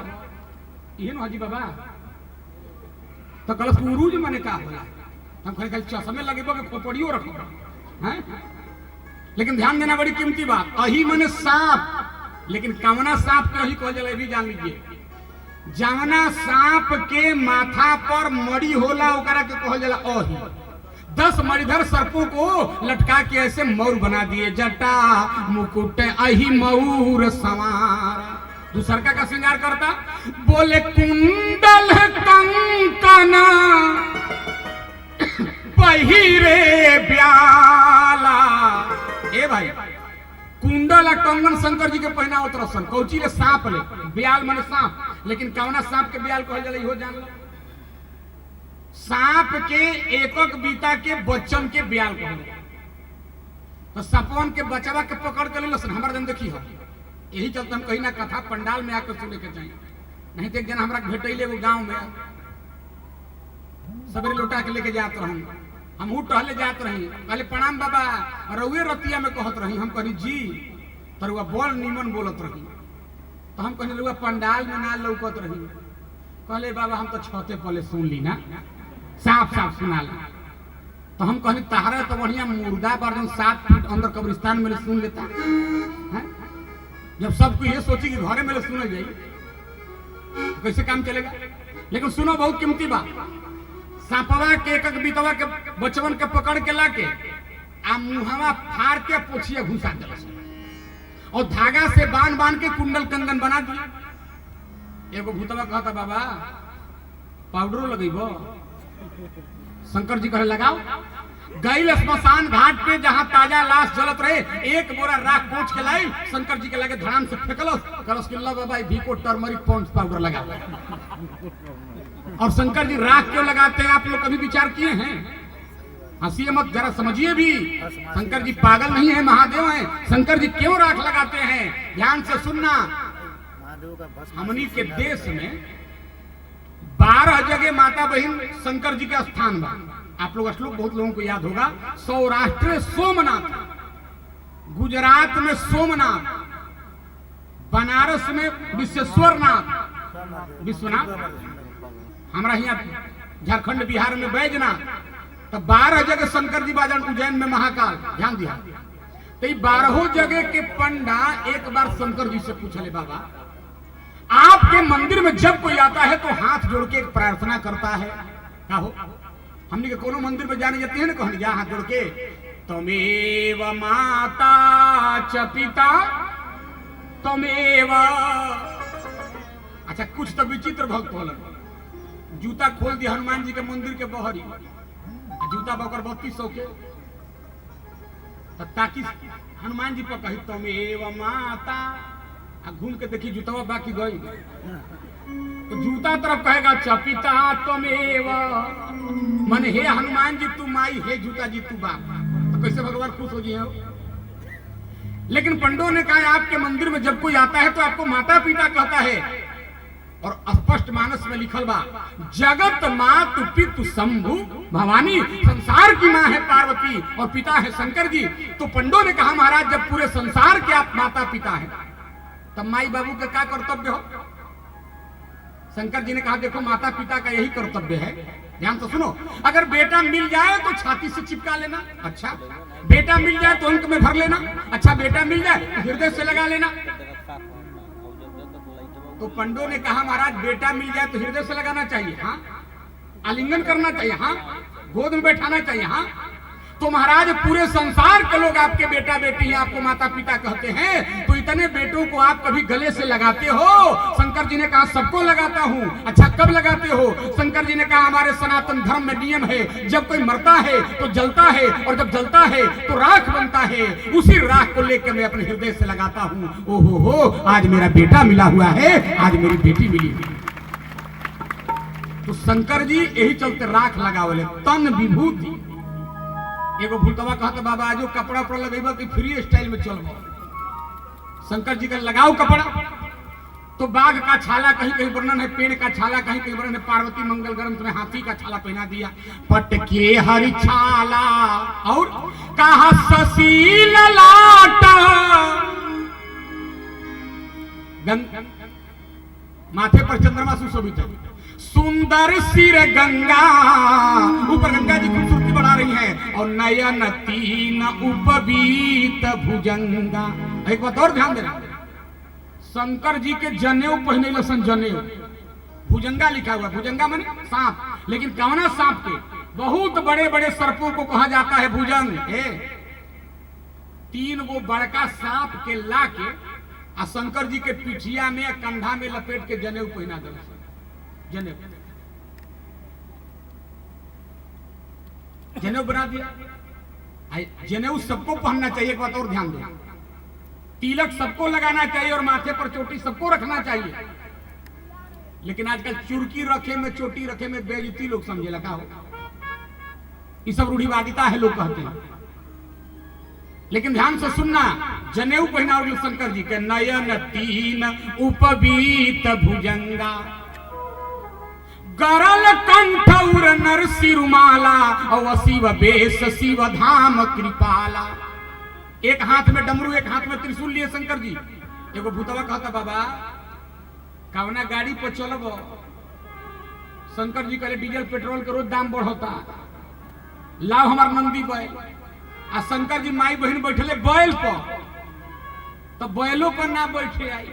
इहे न हाजी बाबा तो कहलस उरूज माने का होला? हम कहे कल चश्मे लगेबो के खोपड़ियो रखो हैं। लेकिन ध्यान देना बड़ी कीमती बात। अही माने सांप, लेकिन कवना सांप के अही कहल जाला? भी जान लीजिए, जवना सांप के माथा पर मड़ी होला ओकरा के कहल जाला अही। 10 मणिधर सर्पों को लटका के ऐसे मौर बना दिए। जटा मुकुट अही मऊर सवारा। दूसर का श्रृंगार करता? बोले कुंडल कंकना पहिरे ब्याला। ए भाई, कुंडल आ कंगन शंकर जी के पहना उतरसन। कौची ले? सांप ले। ब्याल माने सांप, लेकिन कौना सांप के ब्याल कहल जाला? इहो जान लो। सांप के एकक बीता के बच्चन के ब्याल कहल। तो सपवन के बचवा के पकड़ के लेलसन। हमार जन देखी हो, यही चलते हम कहीं ना कथा पंडाल में आकर सुने के चाहिए। नहीं तो एक जन हमरा भेटैले वो गांव में, सबरे लौटा के लेके जात रहन। हम ऊ टहले जात रही, कहले प्रणाम बाबा, रउए रतिया में कहत रही। हम कहनी जी तरुआ बोल नीमन बोलत रही। तो हम कहनी रुआ पंडाल में ना लौकत रही। कहले बाबा हम तो छते पले सुन ली ना, साफ साफ सुना ली। तो हम कहनी तहरा तो बढ़िया मुर्दा पर 7 फीट अंदर कब्रिस्तान में सुन लेता है। जब सबको ये सोची कि घरे में सुने जाए तो कैसे काम चलेगा? लेकिन सुनो, बहुत कीमती बात। सांपवा के एकक बीतवा के बचवन के पकड़ के लाके आ मुहवा फाड़ के पोछिया घुसा दिलस और धागा से बांध के कुंडल कंगन बना दिया। एगो भूतवा कहता बाबा पाउडरो लगेबो? शंकर जी कहे लगाओ। गई स्मशान घाट पे जहां ताजा लाश जलत रहे, एक बोरा राख पोंछ के लाई, शंकर जी के लगे धड़ाम से फेंकलस। कलस के ला बाबा भीको टर्मरिक पॉन्ड्स पाउडर लगा। और शंकर जी राख क्यों लगाते हैं? आप लोग कभी विचार किए हैं? हंसिए मत, जरा समझिए भी। शंकर जी पागल नहीं है, महादेव हैं। शंकर जी क्यों राख लगाते हैं? ध्यान से सुनना। हमनी के देश में 12 जगह माता बहन शंकर जी का स्थान बा। आप लोग श्लोक बहुत लोगों को याद होगा। सौराष्ट्र सोमनाथ, गुजरात में सोमनाथ, बनारस में विश्वेश्वरनाथ विश्वनाथ, हमारा यहाँ झारखंड बिहार में बैजनाथ। तो 12 जगह शंकर जी बाजान, उज्जैन में महाकाल। ध्यान दिया। तो ये 12 जगह के पंडा एक बार शंकर जी से पूछले बाबा आपके मंदिर में जब कोई आता है तो हाथ जोड़ के एक प्रार्थना करता है, क्या हो? हमने के कोनो मंदिर में जाने जाते हैं ना, कहने जा हाथ जोड़ के त्वमेव माता च पिता त्वमेव। अच्छा, कुछ तो विचित्र भक्त होलन। जूता खोल दिया हनुमान जी के मंदिर के बहरी, जूता बकर 3200 के, ताकि हनुमान जी पर कही त्वमेव माता, घूम के देखी जूतवा बाकी गई तो जूता तरफ कहेगा चपिता त्वमेव, माने हे हनुमान जी तू माई, हे जूता जी तू बाप। तो कैसे भगवान खुश हो गए? लेकिन पंडों ने कहा आपके मंदिर में जब कोई आता है तो आपको माता पिता कहता है। और स्पष्ट मानस में लिखल बा जगत मातु पितु शंभु भवानी, संसार की माँ है पार्वती और पिता है शंकर जी। तो पंडों ने कहा महाराज जब पूरे संसार के आप माता पिता हैं तब माई बाबू का क्या कर्तव्य हो? शंकर जी ने कहा देखो माता पिता का यही कर्तव्य है। ध्यान से सुनो, अगर बेटा मिल जाए तो छाती से चिपका लेना, अच्छा बेटा मिल जाए तो अंक में भर लेना, अच्छा बेटा मिल जाए तो हृदय से लगा लेना। तो पंडों ने कहा महाराज बेटा मिल जाए तो हृदय से लगाना चाहिए, हाँ आलिंगन करना चाहिए, हाँ गोद में बैठाना चाहिए। हाँ, तो महाराज पूरे संसार के लोग आपके बेटा बेटी हैं, आपको माता पिता कहते हैं, तो इतने बेटों को आप कभी गले से लगाते हो? शंकर जी ने कहा सबको लगाता हूं। अच्छा, कब लगाते हो? शंकर जी ने कहा हमारे सनातन धर्म में नियम है, जब कोई मरता है तो जलता है, और जब जलता है तो राख बनता है, उसी राख को लेकर मैं अपने हृदय से लगाता हूं। ओहो हो, आज मेरा बेटा मिला हुआ है, आज मेरी बेटी मिली हुई। तो शंकर जी यही चलते राख लगावले, तन विभूति। एगो भूतवा कहते बाबा आजो कपड़ा उपड़ा लगेबा कि फ्री स्टाइल में चलबो। शंकर जी का लगाओ कपड़ा, तो बाघ का छाला कहीं कहीं वर्णन है, पेड़ का छाला कहीं कहीं वर्णन है, पार्वती मंगल ग्रंथ में हाथी का छाला पहना दिया। पट के हरि छाला और कहा शशि ललाटा, माथे पर चंद्रमा सुशोभित है, सुंदर सिर गंगा, ऊपर गंगा जी खूबसूरती बढ़ा रही है, और नयन तीन उपवीत भुजंगा। एक बात और ध्यान देना, शंकर जी के जनेऊ पहने लसन, जनेऊ भुजंगा लिखा हुआ। भुजंगा माने सांप, लेकिन कौना सांप के? बहुत बड़े बड़े सर्पों को कहा जाता है भुजंग। 3 गो बड़का सांप के ला के आ शंकर जी के पिठिया में कंधा में लपेट के जनेऊ पहना दिया। जनेऊ जनेऊ बना दिया। जनेऊ सबको पहनना चाहिए। एक बात और ध्यान दो, तिलक सबको लगाना चाहिए और माथे पर चोटी सबको रखना चाहिए। लेकिन आजकल चुरकी रखे में, चोटी रखे में बेइज्जती लोग समझे लगा हो। ये सब रूढ़िवादिता है, लोग कहते हैं। लेकिन ध्यान से सुनना, जनेऊ पहना शंकर जी के, नयन तीन उपवीत भुजंगा, करल कंठ उर नर सिरुमाला, और शिव बेश शिव धाम कृपाला। एक हाथ में डमरू, एक हाथ में त्रिशूल लिए शंकर जी। एगो भूतवा कहता बाबा कवना गाड़ी पर चलब? शंकर जी कहले डीजल पेट्रोल के रोज दाम बढ़ता, लाओ हमार नंदी बैल। आ शंकर जी माई बहन बैठले बैल पर, तो बैलों पर ना बैठे आई,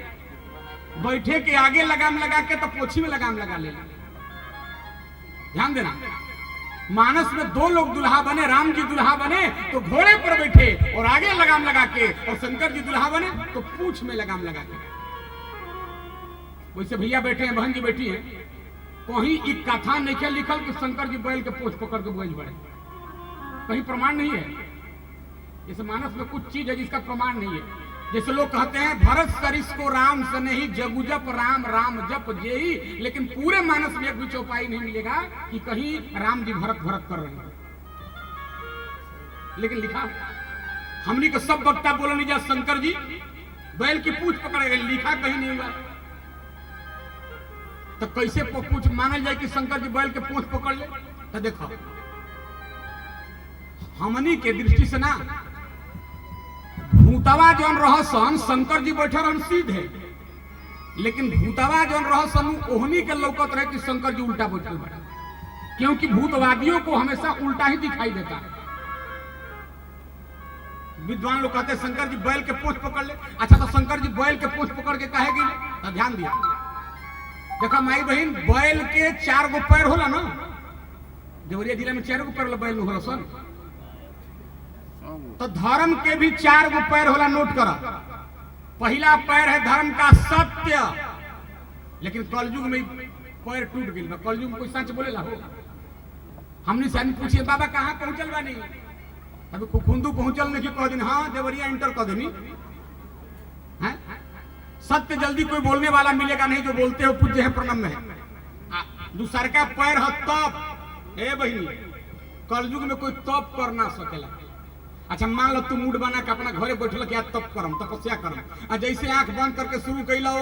बैठे के आगे लगाम लगा के तो पोछी में लगाम लगा ले। ध्यान देना, मानस में 2 लोग दुल्हा बने, राम जी दुल्हा बने तो घोड़े पर बैठे और आगे लगाम लगा के, और शंकर जी दुल्हा बने तो पूंछ में लगाम लगा के। वैसे भैया बैठे हैं, बहन जी बैठी है, कहीं एक कथा नहीं लिखल कि शंकर जी बैल के पूंछ पकड़ के बैल बढ़े, कहीं प्रमाण नहीं है। जैसे मानस में कुछ चीज है जिसका प्रमाण नहीं है। जैसे लोग कहते हैं भरत सरिस को राम से नहीं, जगु जप राम राम जप जेही, लेकिन पूरे मानस में एक भी चौपाई नहीं मिलेगा कि कहीं राम जी भरत भरत कर रहे हैं। लेकिन लिखा हमनी को सब वक्ता बोला नहीं जा शंकर जी बैल की पूंछ पकड़े गए, लिखा कहीं नहीं हुआ। तो कैसे पूंछ मानल जाए कि शंकर जी बैल के पूंछ पकड़ ले? तो देखो हमनी के दृष्टि से ना, भूतवा जौन रहसन शंकर जी बैठे रहन सीधे, लेकिन भूतवा जौन रहसन ओहनी के लौकत रहे कि शंकर जी उल्टा बैठल बा, क्योंकि भूतवादियों को हमेशा उल्टा ही दिखाई देता है। विद्वान लोग कहते हैं शंकर जी बैल के पूंछ पकड़ ले। अच्छा, तो शंकर जी बैल के पूंछ पकड़ के काहे गए? तो ध्यान दिया, देखो माई बहन, बैल के 4 गो पैर होला ना, देवरिया जिला में 4 गो पैर बैल होला सन, तो धर्म के भी 4 गो पैर होला। नोट करो, पहला पैर है धर्म का सत्य, लेकिन कलयुग में पैर टूट गई। कलयुग में कोई सच बोलेला हो? हमने से पूछिए बाबा कहाँ पहुंचल बानी? अभी खुखुंदू पहुंचल नहीं कह दिन, हाँ देवरिया इंटर कर देनी। सत्य जल्दी कोई बोलने वाला मिलेगा नहीं, जो बोलते हो पूज्य है प्रणम में है। दूसर का पैर है तप। ए बहनी, कलयुग में कोई तप कर ना सकेला। अच्छा मान लो तू मूड बना के अपना घरे बैठल क्या तप करम, तपस्या करम, जैसे आंख बंद करके शुरू कैला ओम,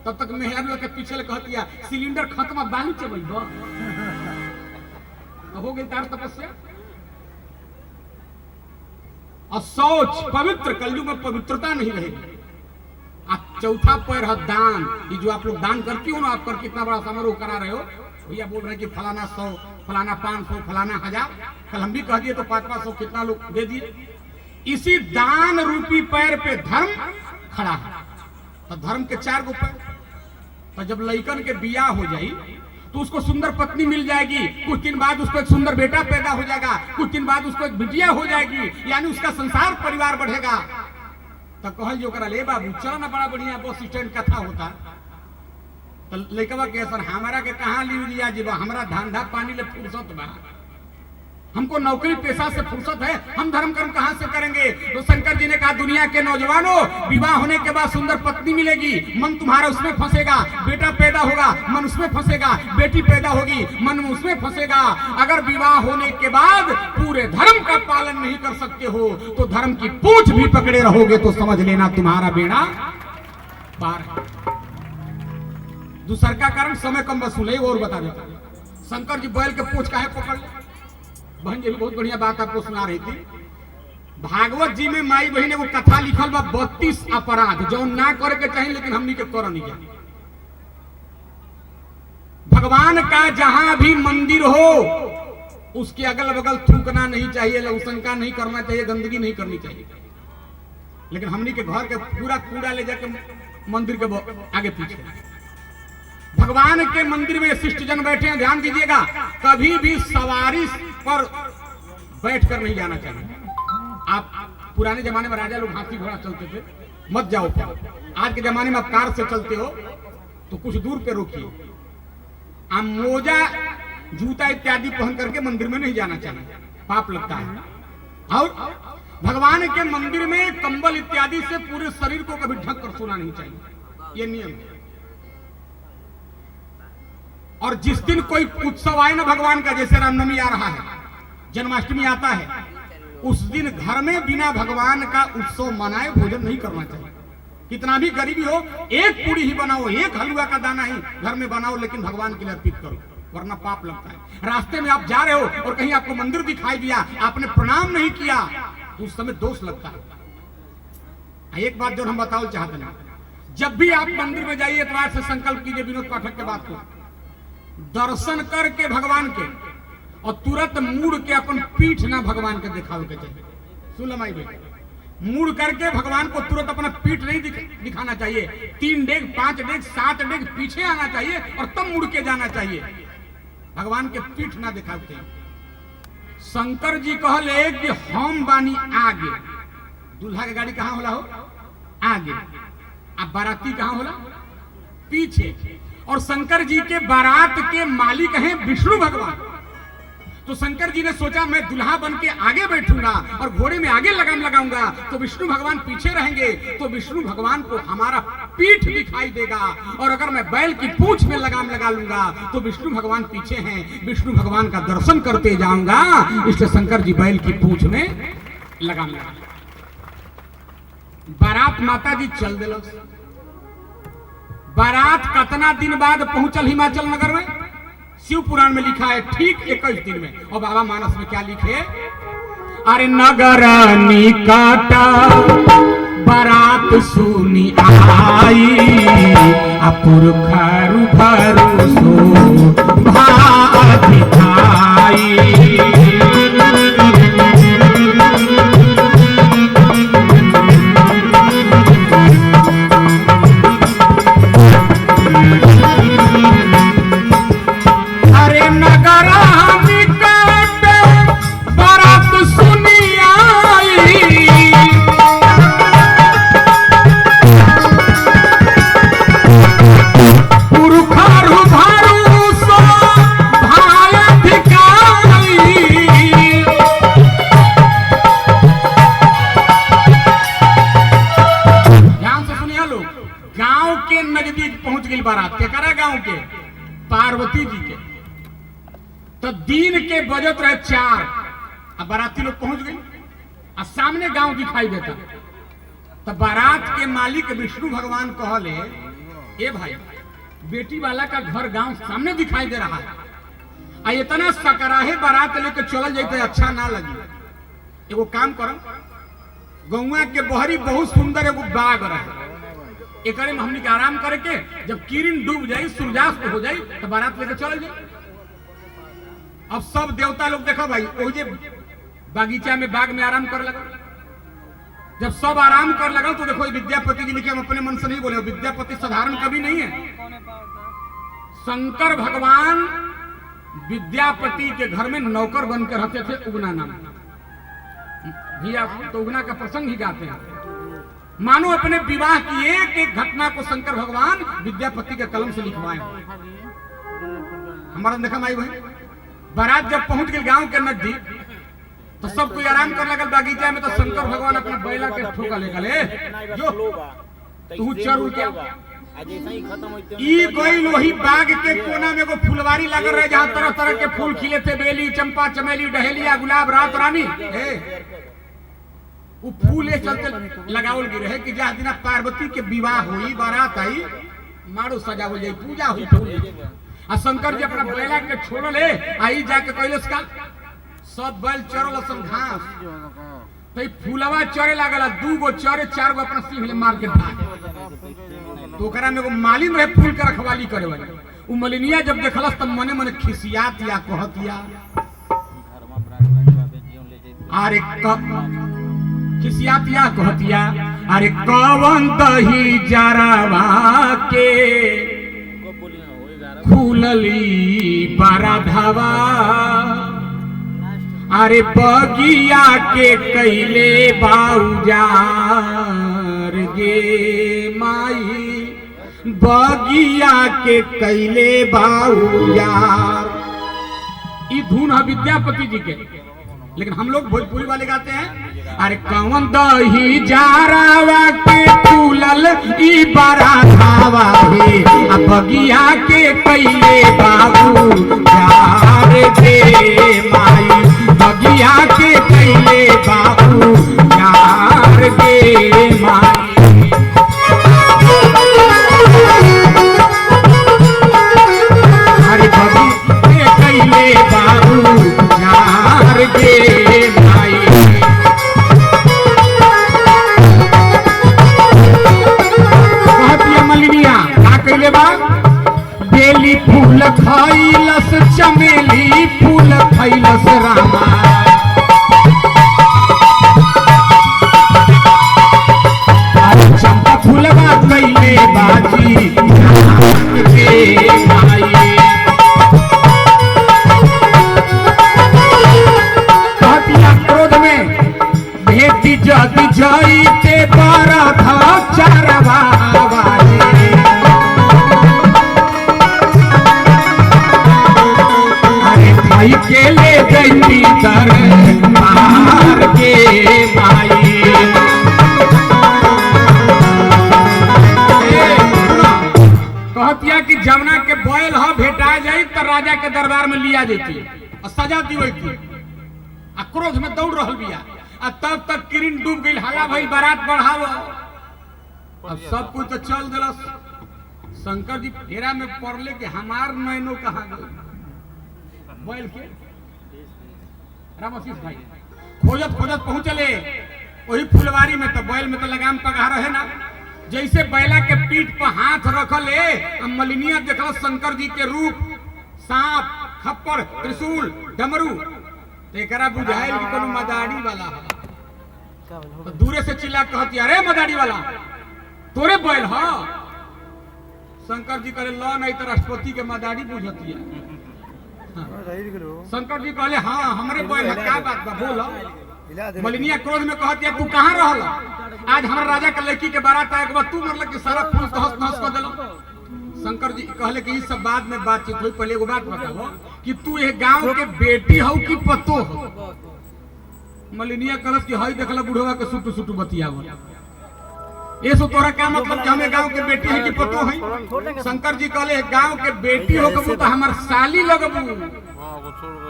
तब तक मेहरारू के पीछे कहतिया सिलेंडर खत्म, बालू चबई तो हो गई तार तपस्या। और शौच पवित्र, कलयुग में पवित्रता नहीं रहेगी। आप चौथा पैर है दान। ये जो आप लोग दान करती हो ना, आप कर कितना बड़ा समारोह करा रहे हो, भैया बोल रहे हैं कि फलाना 100, फलाना 500, फलाना 1000, कल हम भी कह दिए तो 500 कितना लोग दे दिए। इसी दान रूपी पैर पे धर्म खड़ा है। तो धर्म के 4 गो पैर। तो जब लइकन के बियाह हो जाई तो उसको सुंदर पत्नी मिल जाएगी, कुछ दिन बाद उसको एक सुंदर बेटा पैदा हो जाएगा, कुछ दिन बाद उसको एक बिटिया हो जाएगी, यानी उसका संसार परिवार बढ़ेगा। तो कहल जो करा ले बाबू चलो ना, बड़ा बढ़िया बस स्टैंड कथा होता। तो लड़कवा के सर हमारा के कहाँ लिया जी, हमारा धंधा पानी ले फुर्सत बा, हमको नौकरी पेशा से फुर्सत है, हम धर्म कर्म कहाँ से करेंगे। तो शंकर जी ने कहा दुनिया के नौजवानों, विवाह होने के बाद सुंदर पत्नी मिलेगी, मन तुम्हारा उसमें फंसेगा, बेटा पैदा होगा मन उसमें फंसेगा, बेटी पैदा होगी मन उसमें फंसेगा। अगर विवाह होने के बाद पूरे धर्म का पालन नहीं कर सकते हो तो धर्म की पूंछ भी पकड़े रहोगे तो समझ लेना तुम्हारा बेड़ा पार है। दूसरा का कारण समय कम वसूले और बता देता। शंकर जी बैल के पूंछ काहे पकड़ ले? बहन जी भी बहुत बढ़िया बात आपको सुना रही थी। भागवत जी में माई बहन वो कथा लिखल बा 32 अपराध जो ना करे के चाहिए लेकिन हमनी के कर नहीं जाए। भगवान का जहां भी मंदिर हो उसके अगल बगल थूकना नहीं चाहिए, लौसंका नहीं करना चाहिए, गंदगी नहीं करनी चाहिए। लेकिन हमनी के घर के पूरा कूड़ा ले जाके मंदिर के आगे पीछे। भगवान के मंदिर में शिष्ट जन बैठे हैं, ध्यान दीजिएगा, कभी भी सवारी पर बैठकर नहीं जाना चाहिए। आप पुराने जमाने में राजा लोग हाथी घोड़ा चलते थे, मत जाओ। आज के जमाने में आप कार से चलते हो तो कुछ दूर पे रोकिए। आप मोजा जूता इत्यादि पहन करके मंदिर में नहीं जाना चाहिए, पाप लगता है। और भगवान के मंदिर में कंबल इत्यादि से पूरे शरीर को कभी ढक कर सोना नहीं चाहिए, ये नियम है। और जिस दिन कोई उत्सव आए ना भगवान का, जैसे रामनवमी आ रहा है, जन्माष्टमी आता है, उस दिन घर में बिना भगवान का उत्सव मनाए भोजन नहीं करना चाहिए। कितना भी गरीबी हो, एक पूरी ही बनाओ, एक हलवा का दाना ही घर में बनाओ, लेकिन भगवान के लिए अर्पित करो, वरना पाप लगता है। रास्ते में आप जा रहे हो और कहीं आपको मंदिर दिखाई दिया, आपने प्रणाम नहीं किया तो उस समय दोष लगता है। एक बात जो हम बताओ चाहते हैं, जब भी आप मंदिर में जाइए तो आज से संकल्प कीजिए विनोद पाठक के बात को, दर्शन करके भगवान के और तुरंत मुड़ के अपन पीठ ना भगवान के दिखावे के चाहिए। सुन लो माई बेटी, मुड़ करके भगवान को तुरंत अपना पीठ नहीं दिखाना चाहिए। 3 डेग 5 डेग 7 डेग पीछे आना चाहिए और तब मुड़ के जाना चाहिए। भगवान के पीठ ना दिखाते। शंकर जी कहले कि हम बानी आगे, दूल्हा के गाड़ी कहाँ होला हो आगे, अब बाराती कहाँ होला पीछे। और शंकर जी के बारात के मालिक हैं विष्णु भगवान। तो शंकर जी ने सोचा मैं दुल्हा बन के आगे बैठूंगा और घोड़े में आगे लगाम लगाऊंगा तो विष्णु भगवान पीछे रहेंगे, तो विष्णु भगवान को हमारा पीठ दिखाई देगा। और अगर मैं बैल की पूंछ में लगाम लगा लूंगा तो विष्णु भगवान पीछे हैं, विष्णु भगवान का दर्शन करते जाऊंगा। इसलिए शंकर जी बैल की पूंछ में लगाम लगा। बारात माता जी चल दिल। बारात कितना दिन बाद पहुंचल हिमाचल नगर में? शिव पुराण में लिखा है ठीक 21 दिन में। और बाबा मानस में क्या लिखे? अरे नगर निकाटा बारात सुनी आई, पुरखरु भरोसो भाई भाई। बारात के करा गांव के पार्वती जी के, तो दिन के बजट रहे 4, अब बाराती लोग पहुंच गई और सामने गांव दिखाई देता। तो बारात के मालिक विष्णु भगवान कहले, ए भाई बेटी वाला का घर गांव सामने दिखाई दे रहा है, इतना सकराहे बारात लेके चल जाते अच्छा ना लगी। एगो काम करो, गौवा के बहरी बहुत सुंदर एगो बाग रहे, एक में हमने के आराम करके जब किरण डूब जाए सूर्यास्त हो जाए तो बारात लेकर चल जाए। अब सब देवता लोग देखो भाई ओजे बागीचा में बाग में आराम कर लगा। जब सब आराम कर लगा तो देखो विद्यापति जी लिखे, हम अपने मन से नहीं बोले, विद्यापति साधारण कवि नहीं है, शंकर भगवान विद्यापति के घर में नौकर बनकर रहते थे। उगना नाम भैया तो उगना का प्रसंग ही गाते हैं। मानो अपने विवाह की एक एक घटना को शंकर भगवान विद्यापति के कलम से लिखवाए। हमारा देखा माई भाई बारात जब पहुंच गई गांव के नजदीक तो सब कोई आराम कर लगल बागीचा में। तो शंकर भगवान अपना बैला के ठोका ले गले जो तू चरू क्या ई कोई वही बाग के कोना में एगो फुलवारी लागल रहे जहां तरह तरह के फूल खिले थे। बेली, चंपा, चमेली, डहेलिया, गुलाब, रात रानी वो फूल चलते लगावल गिर है कि जहाँ दिन पार्वती के विवाह हुई, बारात आई, मारो सजावल जाई, पूजा हुई फूल। आ शंकर जी अपना बैला के छोड़ले आई जाके कैलस का सब बैल चरल सन घास तो फूलवा चरे लागल। 2 गो चरे 4 गो अपना सिंह ले मार के भाग। तो ओकरा में एगो मालिन रहे फूल के रखवाली करे वाली। उ मलिनिया जब देखलस तब मने मने खिसियात या कहतिया अरे खिसियातिया कहतिया अरे कवन दही जरावा के खुलली बराधावा अरे बगिया के कैले बाउजार गे माई बगिया के कैले बाउजार। ये धुन है विद्यापति जी के, लेकिन हम लोग भोजपुरी वाले गाते हैं अरे कौन दही जारावा के फूलल ई बराधावा हे आ बगिया के कैले बाबू जार गे माई बगिया के कैले बाबू जार गे माई। अरे बगिया के कैले बाबू जार गे माई। मलिनिया का कैले बा बेली फूल खैलस चमेली फूल खैलस रामा चंपा फूलवा कैले बाजी गे माई। क्रोध में भेटी जदी जईते बरधा चरवा के ले गई तर मार के माई। कहतिया कि जमुना के बैल ह भेटा जाई तो राजा के दरबार में लिया जाती और सजा दी थी। आ क्रोध में दौड़ रहल बिया आ तब तक किरण डूब गई, हला भई बारात बढ़ाव। अब सब कुछ तो चल दिलस। शंकर जी फेरा में पड़ले कि हमार नैनो कहाँ गए बैल के। रामशीष भाई खोजत खोजत पहुंचले वही फुलवारी में। तो बैल में तो लगाम पगा रहे ना। जैसे बैला के पीठ पर हाथ रखले मलिनिया देखल शंकर जी के रूप, सांप, खप्पर, त्रिशूल, डमरू। एकरा बुझाइल कि कोनो मदारी वाला है। तो दूरे से चिल्ला कहती अरे मदारी वाला तोरे बैल ह। शंकर जी कहले ल नहीं तो राष्ट्रपति के मदारी बुझती है। शंकर जी कहले हाँ हमरे बैल है, क्या बात बा बोल। मलिनिया क्रोध में कहती है तू कहाँ रहल? आज हमारे राजा के लड़की के बारात आए के बाद तू मतलब कि सारा फूल तहस नहस कर देलो। शंकर जी कहले कि इस सब बाद में बातचीत हुई, पहले एगो बात बताओ कि तू ये गांव के बेटी हो कि पतो हो? मलिनिया कहलस कि हई देखला बुढ़वा के सुटू सुटू बतियाव। ये सो तोरा क्या मतलब कि हमें गांव के बेटी है कि पतो है? शंकर जी कहले गांव के बेटी हो कबू तो हमार साली लगबू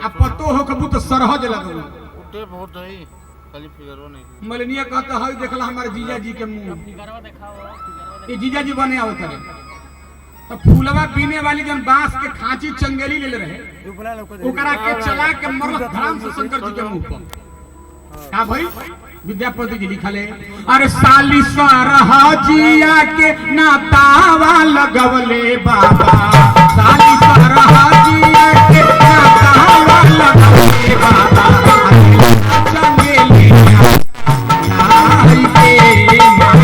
आ पतो हो कबू तो सरहज लगबू। मलिनिया कहता है देखला हमारे जीजा जी के मुंह, ये जीजा जी बने आवत रहे। तो फूलवा पीने वाली जन बांस के खांची चंगेली ले रहे ओकरा के चला के मरल धराम से शंकर जी के मुंह पर। का भाई विद्यापति जी लिखले अरे साली सरहजिया के नातावा लगवले बाबा। साली सरहजिया के नातावा लगवले बाबा। चंगेली आई के माई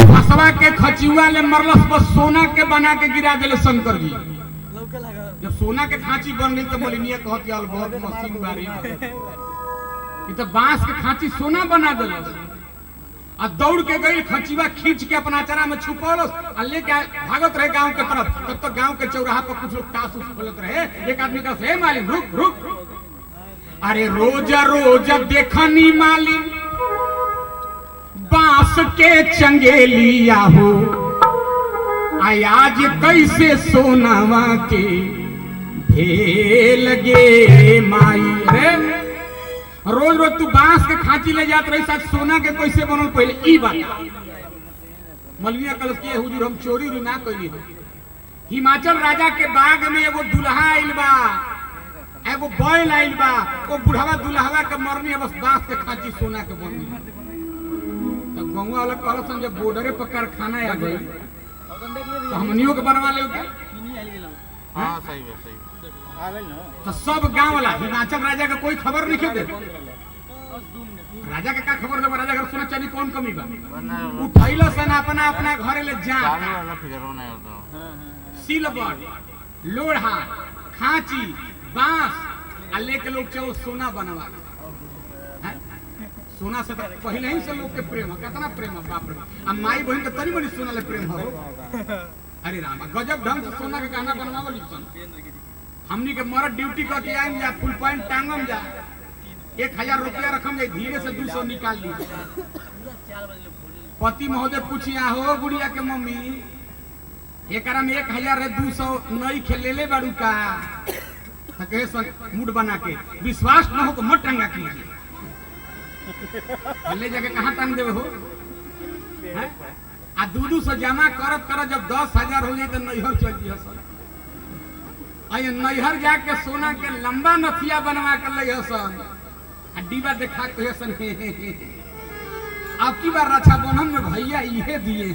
हसवा के खचिया ले मरलस बस सोना के बना के गिरा दिले शंकर जी। जब सोना के खांची बन गई तो मलिनिया कहती यार बहुत मशीन बारी ये तो बांस के खांची सोना बना दिलस आ दौड़ के गई खचिया खींच के अपना चरा में छुपौलस आ लेके भागत रहे गांव के तरफ। तब तक गांव के चौराहा पर कुछ लोग ताश खेलत रहे। एक आदमी का हे मालिन रुक रुक, अरे रोजा रोजा देखनी मालिन बांस के चंगेलिया हो आज कैसे सोनावा के भेल गे माई। रे रोज रोज तू बांस के खांची ले जात रही साथ सोना के कैसे बनल पहले ई बात मलविया कल के हुजूर हम चोरी ना कइली। हिमाचल राजा के बाग में एगो दुल्हा आइल बा, एगो बैल आइल बा, वो बुढ़ावा दुल्हावा के मरनी बस बांस के खांची सोना के बननी। तो गौवा वाला कहलसन जब बॉर्डरे पर कारखाना आ गई तो हमनियों के बनवा ले। हां सही है सही तो सब गांव वाला हिमाचल राजा का कोई खबर नहीं दे। राजा के का खबर दे? राजा घर सोना चांदी कौन कमी बा उठैलो सन अपना अपना घरे ले जा सिलबट लोढ़ा खांची बांस आ लेके लोग चलो सोना बनवा। सोना से पहले ही से लोग के प्रेम कितना प्रेम बाप रे। आ माई बहन के तनी बड़ी सोना ले प्रेम हो। अरे राम गजब ढंग से सोना के गहना बनवावल सन। हमनी के मरद ड्यूटी करके आएम जा फुल पॉइंट टांगम जा 1000 रुपया रखम जा धीरे से 200 निकाल ली। पति महोदय पूछिया हो गुड़िया के मम्मी एकरा में 1000 है 200 नई खेले ले बाड़ू का कहे मूड बना के विश्वास न हो तो मत टंगा कीजिए ले जाके कहाँ टांग देवे हो। आ 200 जमा करत करत जब 10,000 हो जाए तो नैहर चल जी हसन। आये नैहर जाके सोना के लंबा नथिया बनवा के ले हसन आ डिब्बा देखा के हसन अब की बार रक्षाबंधन में भैया इहे दिए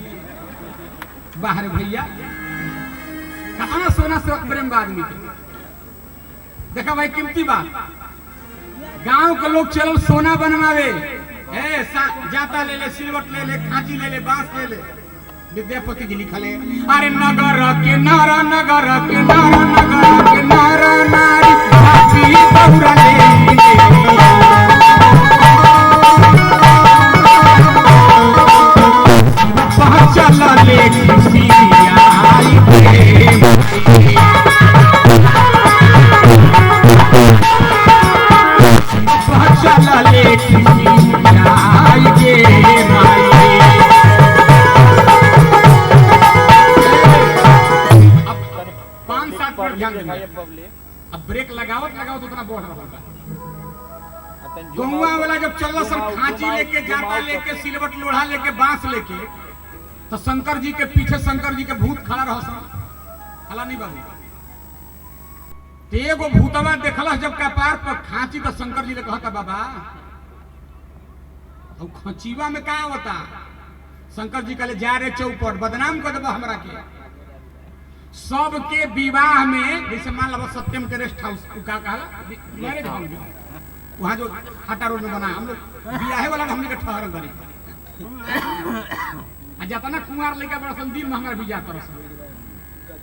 बाहर भैया कहाँ सोना से प्रेम आदमी के देखा भाई कीमती बात। गांव के लोग चलो सोना बनवावे जाता ले ले सिलवट ले ले खांची ले ले बांस ले ले। विद्यापति जी लिखले अरे नगर के नारा नगर के नारा नगर के नारा नारी हाथी बहुरा ले चला ले खुशी आई प्रेम चला ले खुशी आई गे माई। अब ब्रेक लगाओ तो उतना बढ़ रहा होगा। गौवा वाला जब चल सर खांची लेके जाता लेके सिलवट लोढ़ा लेके बांस लेके तो शंकर जी के पीछे शंकर जी के भूत खड़ा रह खड़ा नहीं बाबू। एगो भूतवा देखला जब कपार पर खांची तो शंकर जी ने कहता बाबा अब खचीवा में क्या होता। शंकर जी कहले जा रे चौपट बदनाम कर देबो हमरा के। सबके विवाह में जैसे मान लो सत्यम के रेस्ट हाउस का कहा मैरिज हॉल वहाँ जो हाटा रोड में बना हम लोग बियाहे वाला हमने के ठहरल बनी जाता ना कुमार लेके बड़ा दिन में हमारा भी जाता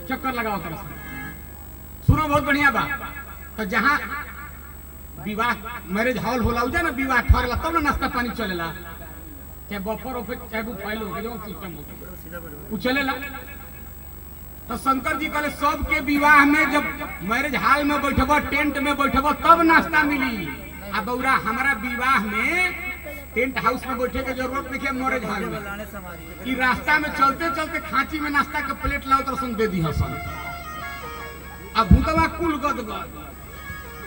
चक्कर लगाओ तरह सुनो बहुत बढ़िया बात। तो जहाँ विवाह मैरिज हॉल होला उजा ना विवाह ठहरला तब ना नाश्ता पानी चलेला चाहे बफर हो चाहे बुफाइल हो जो सिस्टम हो चलेला। तो शंकर जी कहले सबके विवाह में जब मैरिज हॉल में बैठब टेंट में बैठब तब नाश्ता मिली। आ बौरा हमारा विवाह में टेंट हाउस में बैठे के जरूरत नहीं है मैरिज हॉल में। कि रास्ता में चलते चलते खांची में नाश्ता के प्लेट लाओ तो दे दी हसन। अब भूतवा कुल गदगद।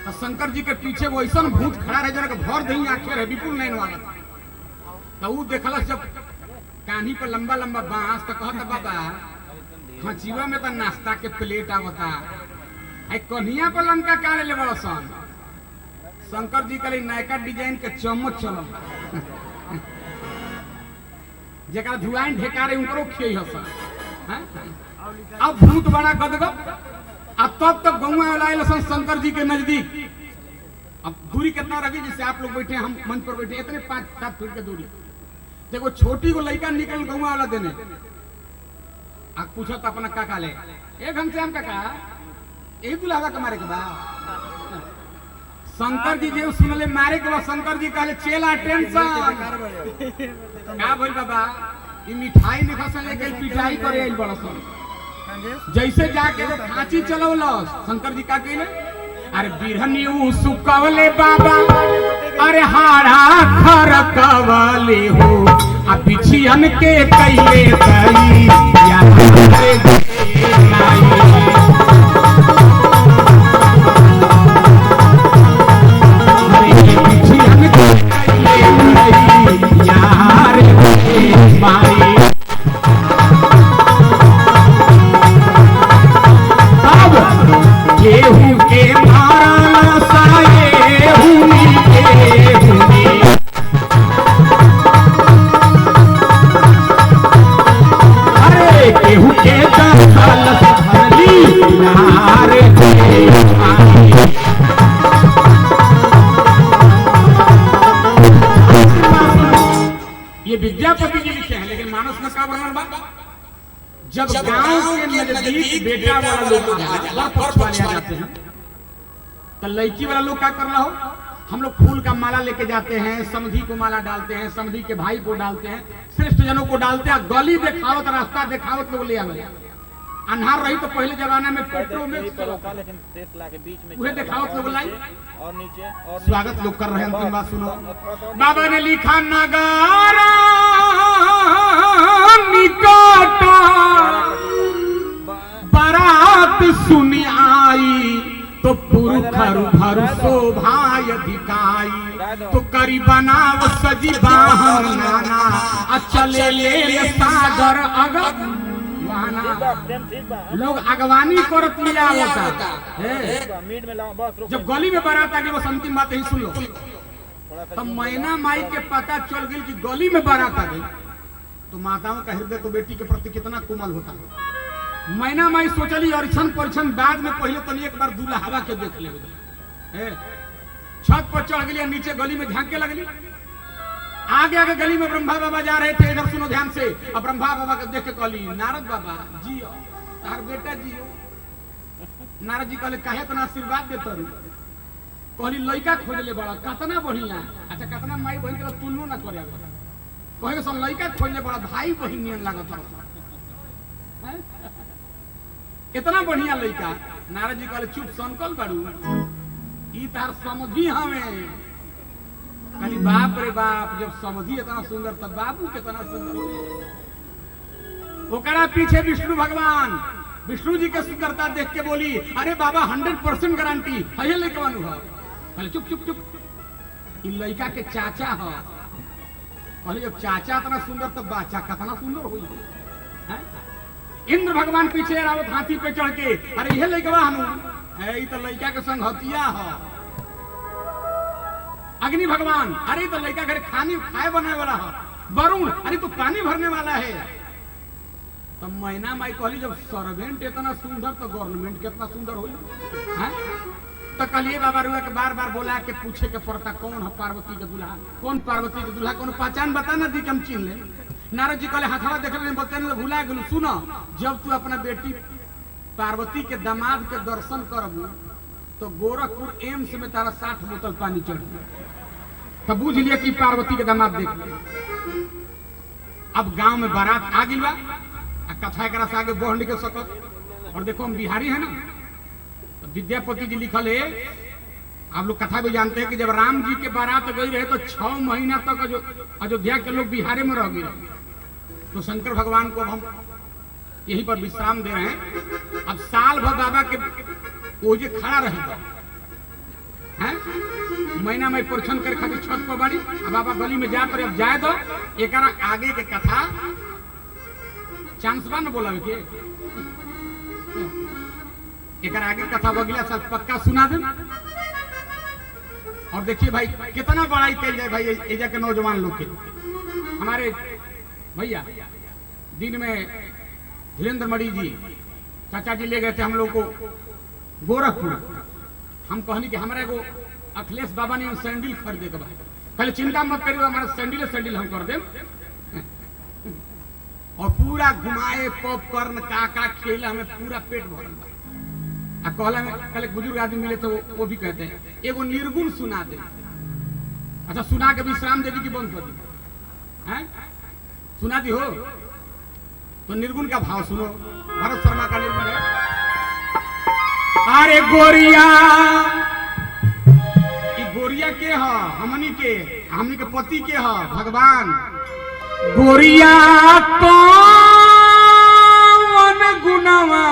तो शंकर जी के पीछे वो ऐसा भूत खड़ा रहे जना के भर दही आंखें रहे विपुल नैन वाला। तो वो देखल जब कान्ही पर लंबा लंबा बांस तो कहता बाबा खचिवा में तो नाश्ता के प्लेट आवता कन्हिया पर लंका का ले बड़ा सन। शंकर जी कहले नयका डिजाइन के चम्मच चल जरा धुआं ढेका रहे उनको खिये हसन। अब भूत बड़ा गदगद अब तब तक गौवा वाला लसन शंकर जी के नजदीक। अब दूरी कितना रखी, जिससे आप लोग बैठे हम मंच पर बैठे, इतने 5-7 फीट की दूरी। देखो छोटी को लड़का निकल गौवा वाला देने, आप पूछो तो अपना काका ले, एक घंटे हम काका यही दुल्हा कमारे के बाद शंकर जी जो सुनले मारे के बाद शंकर जी कहले चेला टेंशन का बोल बाबा ई मिठाई में फसल लेके पिटाई करे आइल बड़ा सन। जैसे जाके वो खांची चलौलस शंकर जी का कहले अरे बिरहनी उ सुकवले बाबा अरे हाड़ा खरकवले हो आ बिछियन के कइले तई यहाँ रे नाई गेहूं के मारा साए हुनी गेहूं अरे गेहूं के दाल भरली नारे ये विद्यापति जी लिखे हैं, लेकिन मानस में क्या वर्णन बा? जब गांव के नजदीक बेटा वाला लोग आ जाते हैं तो लड़की वाला लोग क्या कर रहा हो, हम लोग फूल का माला लेके जाते हैं, समधी को माला डालते हैं, समधी के भाई को डालते हैं, श्रेष्ठ जनों को डालते हैं, गली दिखावत रास्ता दिखावत लोग ले आवे। अन्हार रही तो पहले जमाने में पेट्रोल में वह दिखावत लोग लाई और नीचे और स्वागत लोग कर रहे हैं। अंतिम बात सुनो, बाबा ने लिखा नगारा निकाटा बारात सुनी आई तो पुरखर भर शोभाय दिखाई तो करी बनाव सजी बाहर नाना आ चले ले सागर अगर लोग अगवानी करत लिया होता जब गली में बारात आ गई। बस अंतिम बात ही सुन लो, तब मैना माई के पता चल गई कि गली में बारात आ गई तो माताओं का हृदय तो बेटी के प्रति कितना कोमल होता है। मैना माई सोचली अरिछन परिछन बाद में पहले तो एक बार दूल्हा के देख ले, छत पर चढ़ गई, नीचे गली में झांके लगली। आगे आगे गली में ब्रह्मा बाबा जा रहे थे, इधर सुनो ध्यान से। अब ब्रह्मा बाबा को देख के कहली नारद बाबा जियो तार बेटा जियो। नारद जी कहले काहे तना आशीर्वाद देत रू, कहली लइका खोजले बड़ा कतना बढ़िया। अच्छा कतना माई बहन के तुलना ना करे, कहे सन लइका खोजले बड़ा भाई बहन नियन लागत है, कितना बढ़िया लइका। नारद जी कहले चुप संकल बाड़ू, ई तार समझी हमें। कहली बाप रे बाप, जब समझी इतना सुंदर तब बाबू कितना सुंदर हो। ओकरा पीछे विष्णु भगवान विष्णु जी के सुंदरता देख के बोली अरे बाबा 100% गारंटी है लइका नु है। कहले चुप चुप चुप, ई लइका के चाचा है। कहले जब चाचा इतना सुंदर तब बाचा कितना सुंदर होई है। इंद्र भगवान पीछे रावत हाथी पे चढ़ के अरे ये लइका हनु है, ई तो लइका के संग हतिया है। अग्नि भगवान अरे तो लड़का घर खाने खाए बनाने वाला है। वरुण अरे तो पानी भरने वाला है। तो मैना माई कहली जब सर्वेंट इतना सुंदर तो गवर्नमेंट कितना सुंदर हो। तो कलिए बाबा रुआ के बार बार बोला के पूछे के पड़ता कौन है पार्वती के दूल्हा, कौन पार्वती के दूल्हा, कौन पहचान बता ना दी हम चिन्ह ले। नारद जी कहले हाथवा देख रहे बताने भुला गेलू। सुनो, जब तू अपना बेटी पार्वती के दामाद के दर्शन करबू तो गोरखपुर एम्स में तारा 60 बोतल पानी चढ़ तब बुझ लिया कि पार्वती के दामाद देख लिया। अब गांव में बारात आ गई बा, कथा करा से आगे बढ़ के सकत। और देखो हम बिहारी है ना, तो विद्यापति जी लिखल है, आप लोग कथा भी जानते हैं कि जब राम जी के बारात गई रहे तो 6 महीना तक अयोध्या के लोग बिहारे में रह गए। तो शंकर भगवान को अब हम यहीं पर विश्राम दे रहे हैं। अब साल भर बाबा के ओजे खड़ा रहेगा हैं, महीना में परीक्षण करे खातिर छत पर बाड़ी। अब बाबा गली में जा कर अब जाए तो एक आगे के कथा चांस बा न बोला के एक आगे कथा बगला सब पक्का सुना दे। और देखिए भाई कितना बड़ाई कल जाए भाई एजा के नौजवान लोग के। हमारे भैया दिन में धीरेन्द्र मणि जी चाचा जी ले गए थे हम लोग को गोरखपुर हम कहनी कि हमारे एगो अखिलेश बाबा ने सैंडल खरीदे के बाद कल चिंता मत करियो हमारा सैंडल हम कर देम और पूरा घुमाए पॉपकॉर्न का खेला हमें पूरा पेट भरल बा आ कहला में कल एक बुजुर्ग आदमी मिले तो वो भी कहते हैं एगो निर्गुण सुना दे। अच्छा सुना के विश्राम देवी की बंद कर दी हैं सुना दी हो तो निर्गुण का भाव सुनो भरत शर्मा का निर्गुण है। अरे गोरिया गोरिया के ह हमनी के पति के ह भगवान गोरिया कौन गुनवा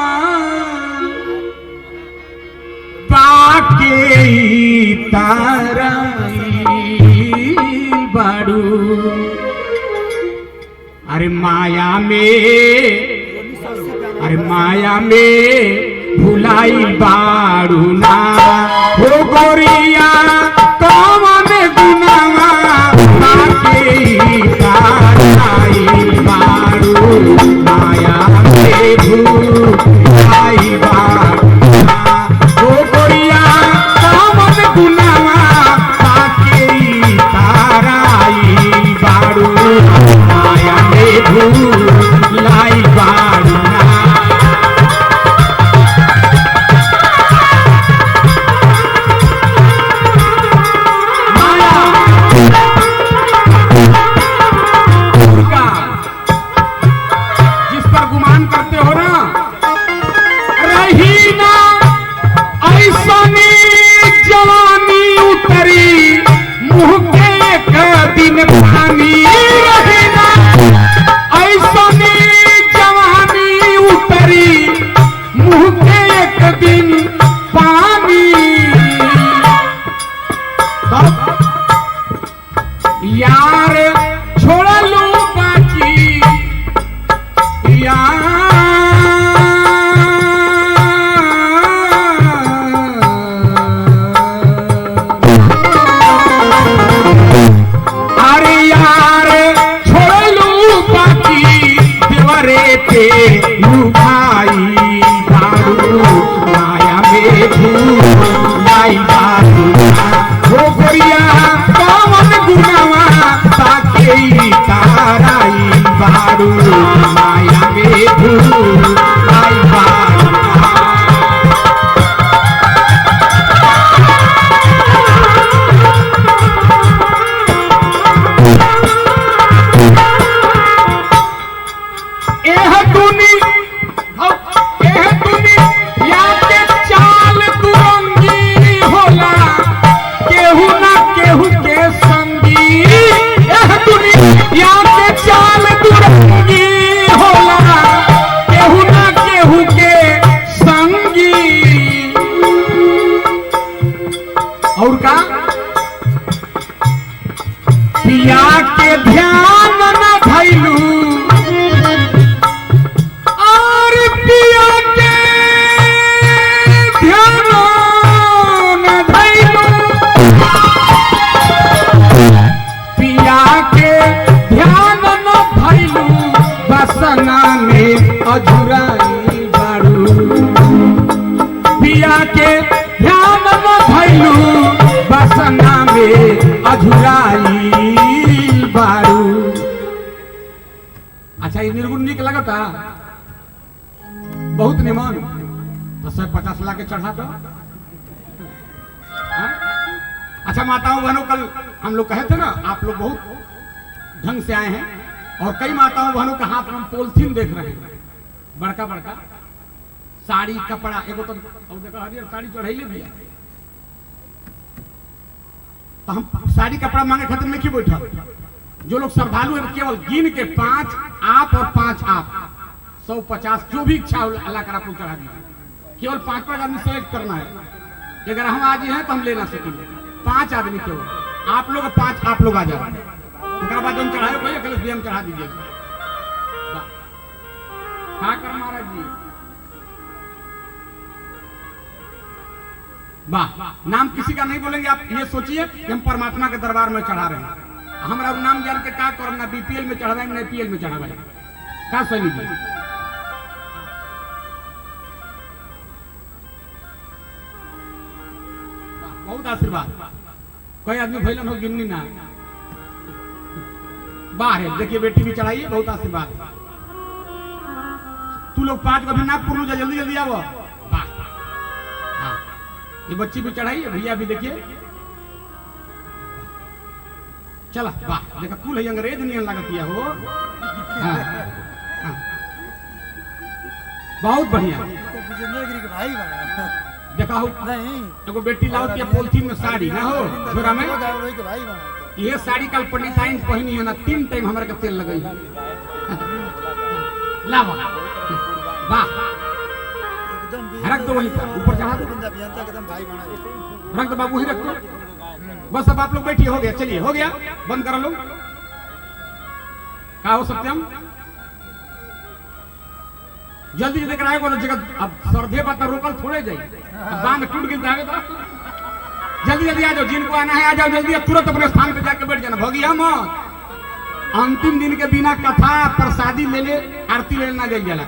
पाके ताराई बाड़ू अरे माया में भुलाई बाड़ू ना हो गोरिया कौन गुनवा पाके ताराई बाड़ू माया में भुलाई बाड़ू ना हो गोरिया कौन गुनवा पाके ताराई बाड़ू माया में भुलाई बाड़ू ना। यार छोड़ लो बाकी यार अरे यार छोड़ लो बाकी देवरे पे भाई बारू माया में भूलाई बारू हो गोरिया कौन गुनवा पाके ताराई बारू माया में भूलाई बारू एह दुनिया के चाल दुरंगी होला केहू ना केहू के संगी एह दुनिया के चाल दुरंगी होला केहू ना केहू के संगी और का पिया के ध्यान न धैलू और पिया के ध्यान न धैलू पिया के ध्यान न धैलू बसना में अजुराई बारू पिया के ध्यान न धैलू बसना में अजुराई बारू। अच्छा ये निर्गुण निक लगता बहुत निमन तो 150 लाख के चढ़ा दो। अच्छा माताओं बहनों कल हम लोग कहे थे ना आप लोग बहुत ढंग से आए हैं और कई माताओं बहनों के हाथ में हम पॉलिथीन देख रहे हैं बड़का बड़का साड़ी कपड़ा एगो तो देखो हरियर साड़ी चढ़ाइले भी तो हम साड़ी कपड़ा मांगे खातिर नहीं बैठा जो लोग श्रद्धालु है केवल गिन के 5 आप और 5 आप 150 जो भी इच्छा हो अल्लाह करा आपको चढ़ा दीजिए केवल 5 आदमी सेलेक्ट करना है अगर हम आज हैं तो हम ले ना सकेंगे 5 आदमी केवल आप लोग 5 आप लोग आ जाओ उसके बाद हम चढ़ाए भाई अखिलेश भी हम चढ़ा दीजिएगा क्या कर महाराज जी वाह नाम किसी का नहीं बोलेंगे आप ये सोचिए कि हम परमात्मा के दरबार में चढ़ा रहे हैं हमारा नाम जान के क्या करना बीपीएल में चढ़ावे ना एपीएल में चढ़ावे क्या सही जी बहुत आशीर्वाद। कोई आदमी भैलन हो गिननी ना बाहर है। देखिए बेटी भी चढ़ाइए, बहुत आशीर्वाद। तू लोग 5 कभी ना पूर्ण जा, जल्दी जल्दी आओ। वाह हाँ, ये बच्ची भी चढ़ाइए, भैया भी देखिए। चला वाह, देखा कुल है अंग्रेज नियन लगतिया हो। हाँ, हाँ। बहुत बढ़िया। देखा हो एगो बेटी लाओ के पॉलिथीन में साड़ी ना हो झोरा में। ये साड़ी कल पंडिताइन पहनी है ना, 3 टाइम हमारे का तेल लगई है। लावा वाह, रख दो वहीं पर, ऊपर चढ़ा दो, रख दो बाबू ही रख दो। बस अब आप लोग बैठिए, हो गया, चलिए हो गया, बंद करो लोग। क्या हो सत्यम, जल्दी जल्दी कराए को जगह। अब सर्दे पर रोकल थोड़े जाए, बांध टूट गई जावे तो जल्दी जल्दी आ जाओ। जिनको आना है आ जाओ जल्दी, तुरंत अपने स्थान पे जाके बैठ जाना। भगिया मत। अंतिम दिन के बिना कथा प्रसादी ले ले, आरती ले ना जाए जाला।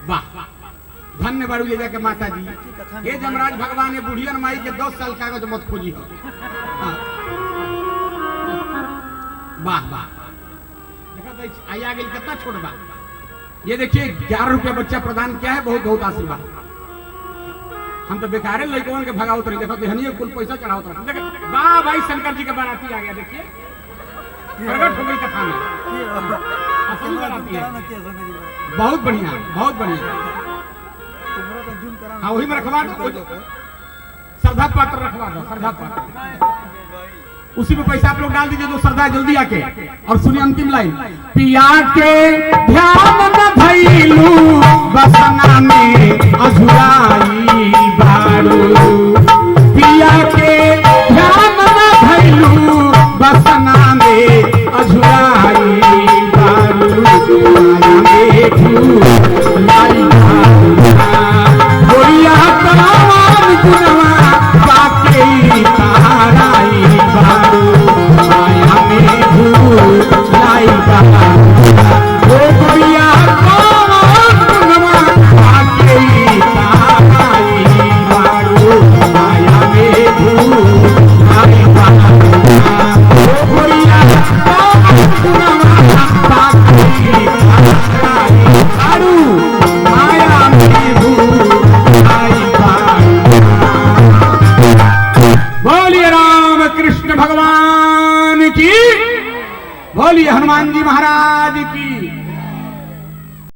वाह धन्य बारू ये जाके माता जी। ये जमराज भगवान ये बुढ़ियन माई के 10 साल कागज मत खोजी हो। वाह वाह, देखा आई आ गई, कितना छोट बा। ये देखिए 11 रुपया बच्चा प्रदान किया है, बहुत बहुत आशीर्वाद। हम तो बेकारे लड़कों के भगाओ तो देखो हनिए कुल पैसा चढ़ाओ तो देखो। वाह भाई, शंकर जी का बाराती आ गया, देखिए प्रकट हो गई कथा में। बहुत बढ़िया, बहुत बढ़िया। हाँ वही में रखवा दो, श्रद्धा पात्र रखवा दो, श्रद्धा पात्र उसी में पैसा आप लोग डाल दीजिए। जो श्रद्धा जल्दी आके। और सुनिए अंतिम लाइन, पिया के ध्यान में भइलू बसना में अझुराई बारू। पिया के